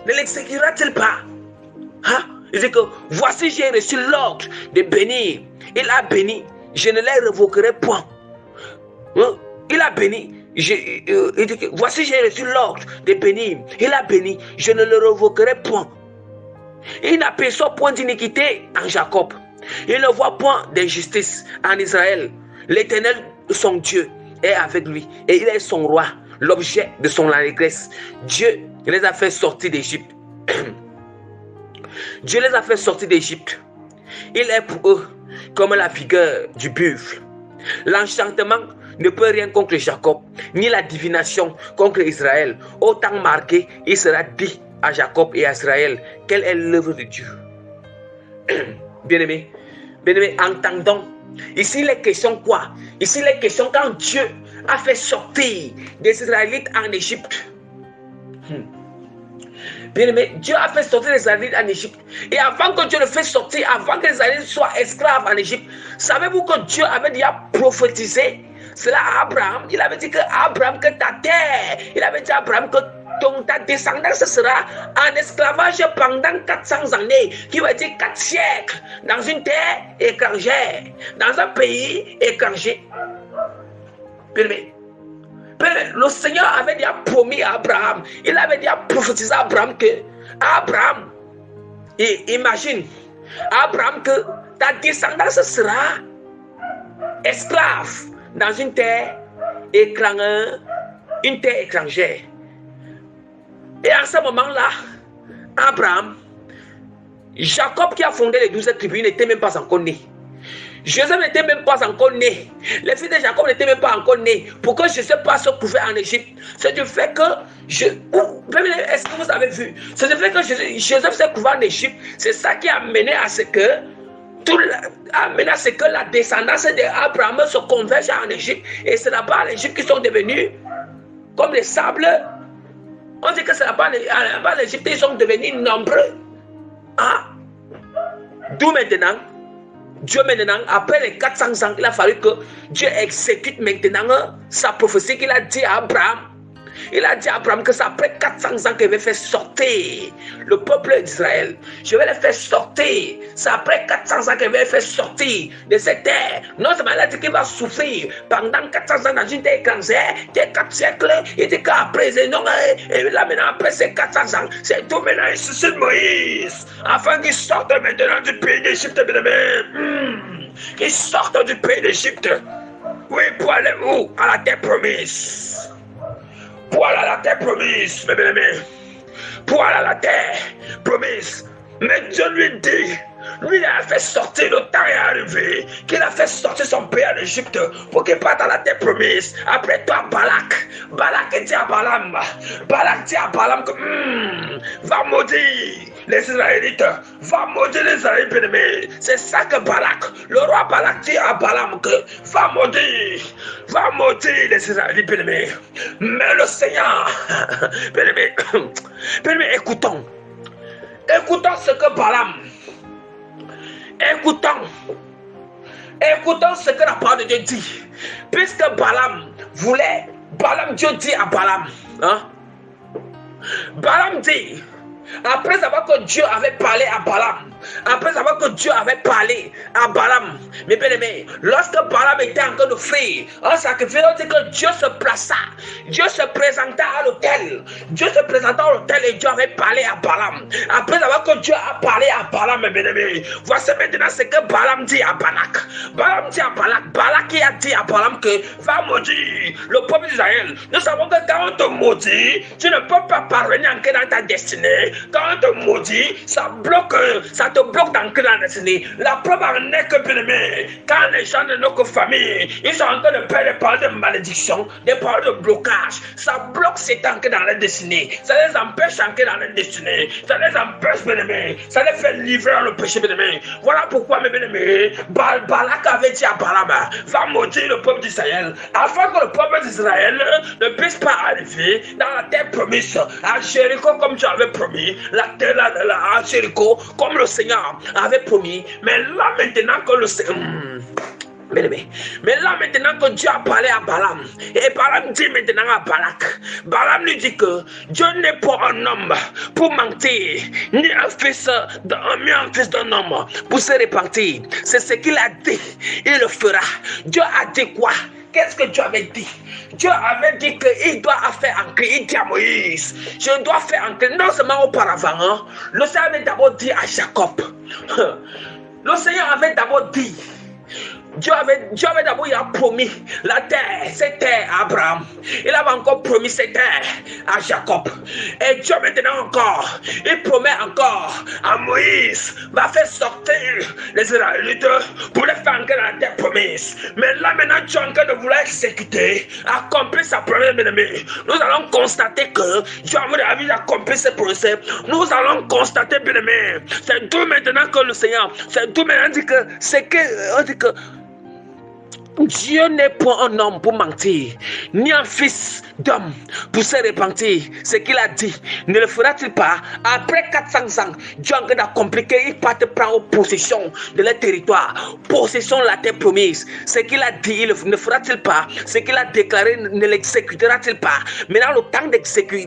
Ne l'exécutera-t-il pas? Hein? Il dit que voici j'ai reçu l'ordre de bénir. Il a béni, je ne les revoquerai point. Hein? Il a béni. Il dit que voici j'ai reçu l'ordre de bénir. Il a béni, je ne le revoquerai point. Il n'aperçoit point d'iniquité en Jacob. Il ne voit point d'injustice en Israël. L'Éternel, son Dieu, est avec lui. Et il est son roi, l'objet de son allégresse. Dieu les a fait sortir d'Égypte. Dieu les a fait sortir d'Égypte. Il est pour eux comme la vigueur du buffle. L'enchantement ne peut rien contre Jacob, ni la divination contre Israël. Autant marqué, il sera dit à Jacob et à Israël quelle est l'œuvre de Dieu. Bien-aimés, entendons. Ici, il est question quoi? Ici, il est question quand Dieu a fait sortir des Israélites en Égypte. Bien-aimé, Dieu a fait sortir les Israélites en Égypte. Et avant que Dieu le fasse sortir, avant que les Israélites soient esclaves en Égypte, savez-vous que Dieu avait déjà prophétisé cela à Abraham? Il avait dit que Abraham, que ta terre, il avait dit à Abraham que ta descendance sera en esclavage pendant 400 années, qui veut dire 4 siècles, dans une terre étrangère, dans un pays étranger. Bien-aimé, le Seigneur avait déjà promis à Abraham, il avait déjà prophétisé à Abraham que Abraham, imagine, Abraham, que ta descendance sera esclave dans une terre étrangère. Et en ce moment-là, Abraham, Jacob qui a fondé les 12 tribus n'était même pas encore né. Joseph n'était même pas encore né. Les fils de Jacob n'étaient même pas encore nés. Pourquoi je ne sais pas se trouver en Égypte? C'est du fait que est-ce que vous avez vu? C'est du fait que Joseph s'est trouvé en Égypte. C'est ça qui a mené à ce que la descendance d'Abraham se converge en Égypte. Et c'est là-bas en Égypte qu'ils sont devenus comme les sables. On dit que c'est là-bas en Égypte ils sont devenus nombreux. Ah. D'où maintenant, Dieu maintenant, après les 400 ans, il a fallu que Dieu exécute maintenant sa prophétie qu'il a dit à Abraham. Il a dit à Abraham que c'est après 400 ans qu'il va faire sortir le peuple d'Israël. Je vais les faire sortir. C'est après 400 ans qu'il va les faire sortir de cette terre. Non seulement il a dit qu'il va souffrir pendant 400 ans dans une terre étrangère, 4 siècles. Il dit qu'après, non, et là maintenant, après ces 400 ans, c'est tout maintenant, il suscite Moïse, afin qu'il sorte maintenant du pays d'Égypte, qu'il sorte du pays d'Égypte. Oui, pour aller où? À la terre promise. Pour aller à la terre promise, mes bien-aimés. Pour aller à la terre promise. Mais Dieu lui dit, lui il a fait sortir, le temps est arrivé, qu'il a fait sortir son pays en Égypte pour qu'il parte à la terre promise. Après toi, Balak dit à Balaam, que va maudire les Israélites, va maudire les Israélites bien-aimés. C'est ça que Balak, le roi Balak dit à Balaam que va maudire les Israélites bien-aimés. Mais le Seigneur, bien-aimés, écoutons ce que Balaam, écoutons ce que la parole de Dieu dit. Puisque Balaam, Dieu dit à Balaam, Balaam dit, après avoir que Dieu avait parlé à Balaam, mes bien-aimés, lorsque Balaam était en train de faire un sacrifice, on dit que Dieu se plaça, Dieu se présenta à l'autel, et Dieu avait parlé à Balaam. Après avoir que Dieu a parlé à Balaam, mes bien-aimés, voici maintenant ce que Balaam dit à Balak. Balak qui a dit à Balaam que va maudire le peuple d'Israël. Nous savons que quand on te maudit, tu ne peux pas parvenir encore dans ta destinée. Quand on te maudit, ça bloque, ça te bloque d'entrer dans la destinée. La preuve en est que, bien-aimé, quand les gens de notre famille, ils sont en train de faire des paroles de malédiction, des paroles de blocage, ça bloque cet entrée dans la destinée. Ça les empêche d'entrer dans la destinée. Ça les empêche, bien-aimé. Ça les fait livrer dans le péché, bien-aimé. Voilà pourquoi, mes bien-aimés, Balak avait dit à Balaam, va maudire le peuple d'Israël, afin que le peuple d'Israël ne puisse pas arriver dans la terre promise, à Jéricho comme tu avais promis, à Jéricho comme le Seigneur avait promis. Mais là maintenant que le Seigneur... Mais là maintenant que Dieu a parlé à Balaam, et Balaam dit maintenant à Balak, Balaam lui dit que Dieu n'est pas un homme pour mentir, ni un fils d'un homme pour se repentir. C'est ce qu'il a dit, il le fera. Dieu a dit quoi? Qu'est-ce que Dieu avait dit? Dieu avait dit qu'il doit faire entrer. Il dit à Moïse, je dois faire entrer. Non seulement auparavant, hein, le Seigneur avait d'abord dit à Jacob. Le Seigneur avait d'abord dit, Dieu avait d'abord promis la terre, cette terre à Abraham. Il avait encore promis cette terre à Jacob. Et Dieu maintenant encore, il promet encore à Moïse, va faire sortir les Israélites pour les faire entrer dans la terre promise. Mais là maintenant, Dieu est en train de vouloir exécuter, accomplir sa promesse, bien-aimé. Nous allons constater que Dieu a accompli ses promesses. Nous allons constater, bien-aimé. C'est tout maintenant que le Seigneur, c'est tout maintenant dit que c'est que, on dit que Dieu n'est pas un homme pour mentir, ni un fils d'homme pour se repentir. Ce qu'il a dit, ne le fera-t-il pas? Après 400 ans, Dieu est en train d'accomplir qu'il part prendre possession de leur territoire, possession de la terre promise. Ce qu'il a dit, il ne fera-t-il pas? Ce qu'il a déclaré, ne l'exécutera-t-il pas? Maintenant, le temps d'exécuter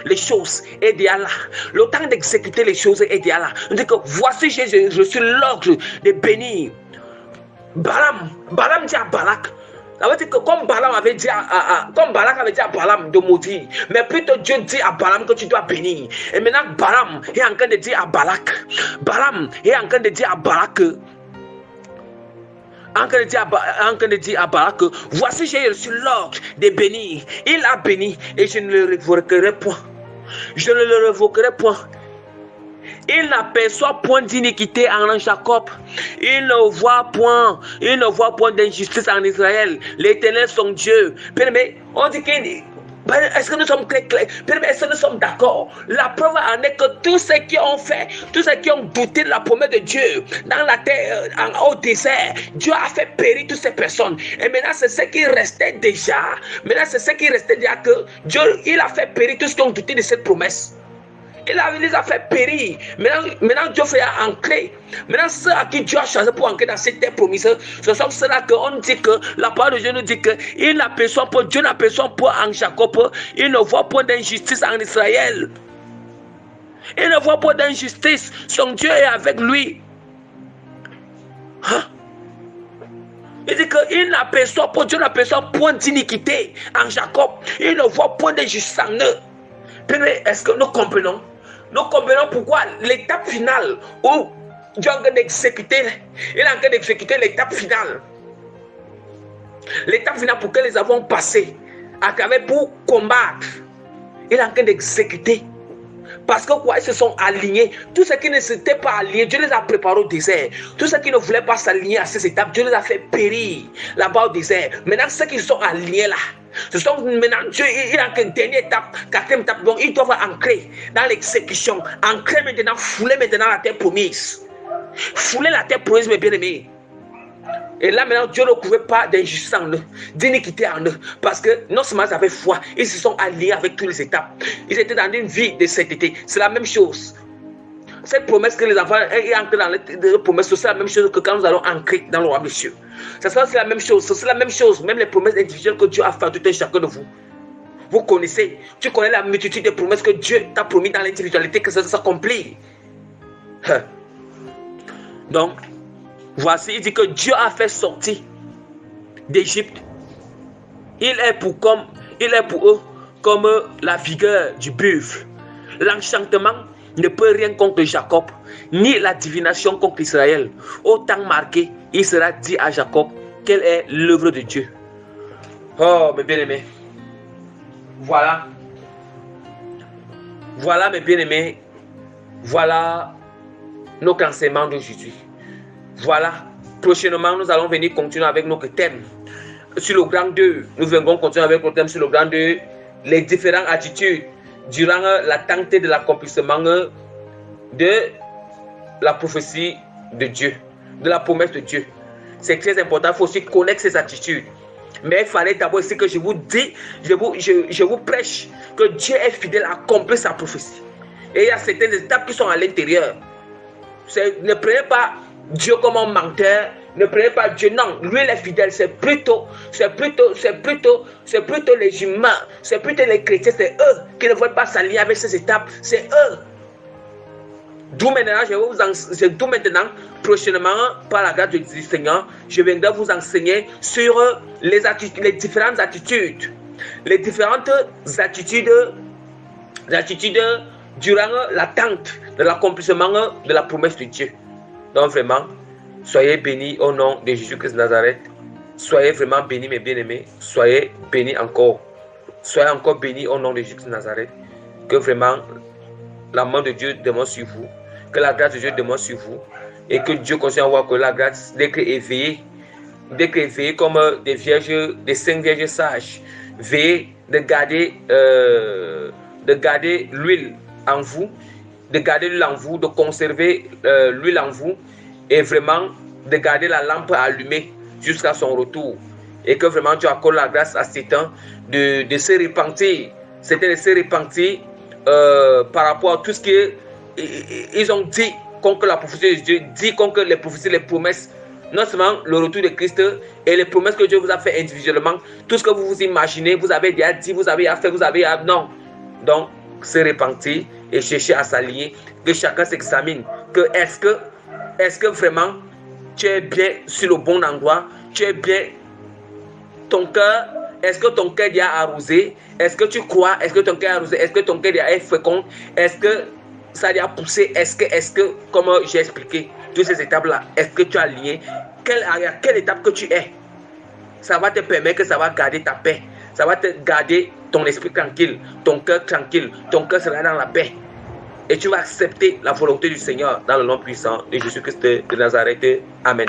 les choses est déjà là. Le temps d'exécuter les choses est déjà là. On dit que voici, je suis l'ordre de bénir. Balaam dit à Balak, ça veut dire que comme Balak avait dit à Balaam de maudire, mais plutôt Dieu dit à Balaam que tu dois bénir. Et maintenant Balaam est en train de dire à Balak, voici j'ai reçu l'ordre de bénir. Il a béni et je ne le révoquerai point. Il n'aperçoit point d'iniquité en Jacob. Il ne voit point d'injustice en Israël. L'Éternel son Dieu. Mais on dit qu'il... Est-ce que nous sommes clairs? Est-ce que nous sommes d'accord? La preuve en est que tous ceux qui ont douté de la promesse de Dieu dans la terre, au désert, Dieu a fait périr toutes ces personnes. Et maintenant, c'est ce qui restait déjà. Que Dieu, il a fait périr tous ceux qui ont douté de cette promesse. Il les a fait périr. Maintenant Dieu fait ancrer. Maintenant, ceux à qui Dieu a choisi pour ancrer dans cette terre promise, ce sont ceux-là qu'on dit que la parole de Dieu nous dit que Dieu n'aperçoit pas en Jacob, il ne voit pas d'injustice en Israël. Il ne voit pas d'injustice. Son Dieu est avec lui. Hein? Il dit que Dieu n'aperçoit point d'iniquité en Jacob. Il ne voit point d'injustice en eux. Est-ce que nous comprenons? Nous comprenons pourquoi l'étape finale où Dieu est en train d'exécuter, il est en train d'exécuter l'étape finale. L'étape finale pour que les avons passé à travers pour combattre. Il est en train d'exécuter. Parce que quoi, ils se sont alignés. Tous ceux qui ne s'étaient pas alignés, Dieu les a préparés au désert. Tous ceux qui ne voulaient pas s'aligner à ces étapes, Dieu les a fait périr là-bas au désert. Maintenant, ceux qui sont alignés là, ce sont maintenant Dieu, il a une dernière étape, quatrième étape. Donc, ils doivent ancrer dans l'exécution. Ancrer maintenant, fouler maintenant la terre promise. Fouler la terre promise, mes bien-aimés. Et là maintenant, Dieu ne trouvait pas d'injustice en eux, d'iniquité en eux. Parce que non seulement ils avaient foi, ils se sont alliés avec toutes les étapes. Ils étaient dans une vie de sainteté. C'est la même chose. Cette promesse que les enfants ancrent dans les promesses, c'est la même chose que quand nous allons ancrer dans le royaume des cieux. C'est la même chose. C'est la même chose. Même les promesses individuelles que Dieu a fait à tout un chacun de vous. Vous connaissez. Tu connais la multitude de promesses que Dieu t'a promis dans l'individualité que ça s'accomplit. Donc, voici, il dit que Dieu a fait sortir d'Égypte. Il est pour eux comme la vigueur du buffle. L'enchantement ne peut rien contre Jacob, ni la divination contre Israël. Au temps marqué, il sera dit à Jacob quelle est l'œuvre de Dieu. Oh, mes bien-aimés. Voilà, mes bien-aimés, Voilà notre enseignement d'aujourd'hui. Voilà. Prochainement, nous allons venir continuer avec notre thème. Sur le grand 2, nous viendrons continuer avec notre thème sur le grand 2, les différentes attitudes durant l'attente de l'accomplissement de la prophétie de Dieu, de la promesse de Dieu. C'est très important, il faut aussi connaître ces attitudes. Mais il fallait d'abord ici que je vous dis, je vous prêche que Dieu est fidèle à accomplir sa prophétie. Et il y a certaines étapes qui sont à l'intérieur. Ne prenez pas Dieu comme un menteur, ne prenez pas Dieu, non, lui il est fidèle, c'est plutôt les humains, c'est plutôt les chrétiens, c'est eux qui ne veulent pas s'aligner avec ces étapes, c'est eux. D'où maintenant, prochainement, par la grâce du Seigneur, je viendrai vous enseigner sur les différentes attitudes. Les différentes attitudes durant l'attente de l'accomplissement de la promesse de Dieu. Donc vraiment, soyez bénis au nom de Jésus-Christ de Nazareth. Soyez vraiment bénis mes bien-aimés. Soyez bénis encore. Soyez encore bénis au nom de Jésus-Christ de Nazareth. Que vraiment la main de Dieu demeure sur vous. Que la grâce de Dieu demeure sur vous. Et que Dieu continue à voir que la grâce, dès que éveillé comme des vierges, des 5 vierges sages, veillez de garder l'huile en vous, de conserver l'huile en vous et vraiment de garder la lampe allumée jusqu'à son retour. Et que vraiment Dieu accorde la grâce à Satan de se repentir. C'était de se repentir par rapport à tout ce qu'ils ont dit contre la prophétie de Dieu, dit contre les prophéties, les promesses, non seulement le retour de Christ et les promesses que Dieu vous a fait individuellement, tout ce que vous vous imaginez, vous avez déjà dit, vous avez fait, non. Donc, se repentir et chercher à s'aligner, que chacun s'examine, que est-ce que vraiment tu es bien sur le bon endroit, tu es bien, ton cœur, est-ce que ton cœur est arrosé, est-ce que tu crois, est-ce que ton cœur est arrosé, est-ce que ton cœur est fécond, est-ce que ça a poussé, est-ce que, comme j'ai expliqué, toutes ces étapes-là, est-ce que tu as aligné, à quelle étape que tu es, ça va te permettre que ça va garder ta paix, ça va te garder ton esprit tranquille, ton cœur tranquille, ton cœur sera dans la paix. Et tu vas accepter la volonté du Seigneur dans le nom puissant de Jésus-Christ de Nazareth. Amen.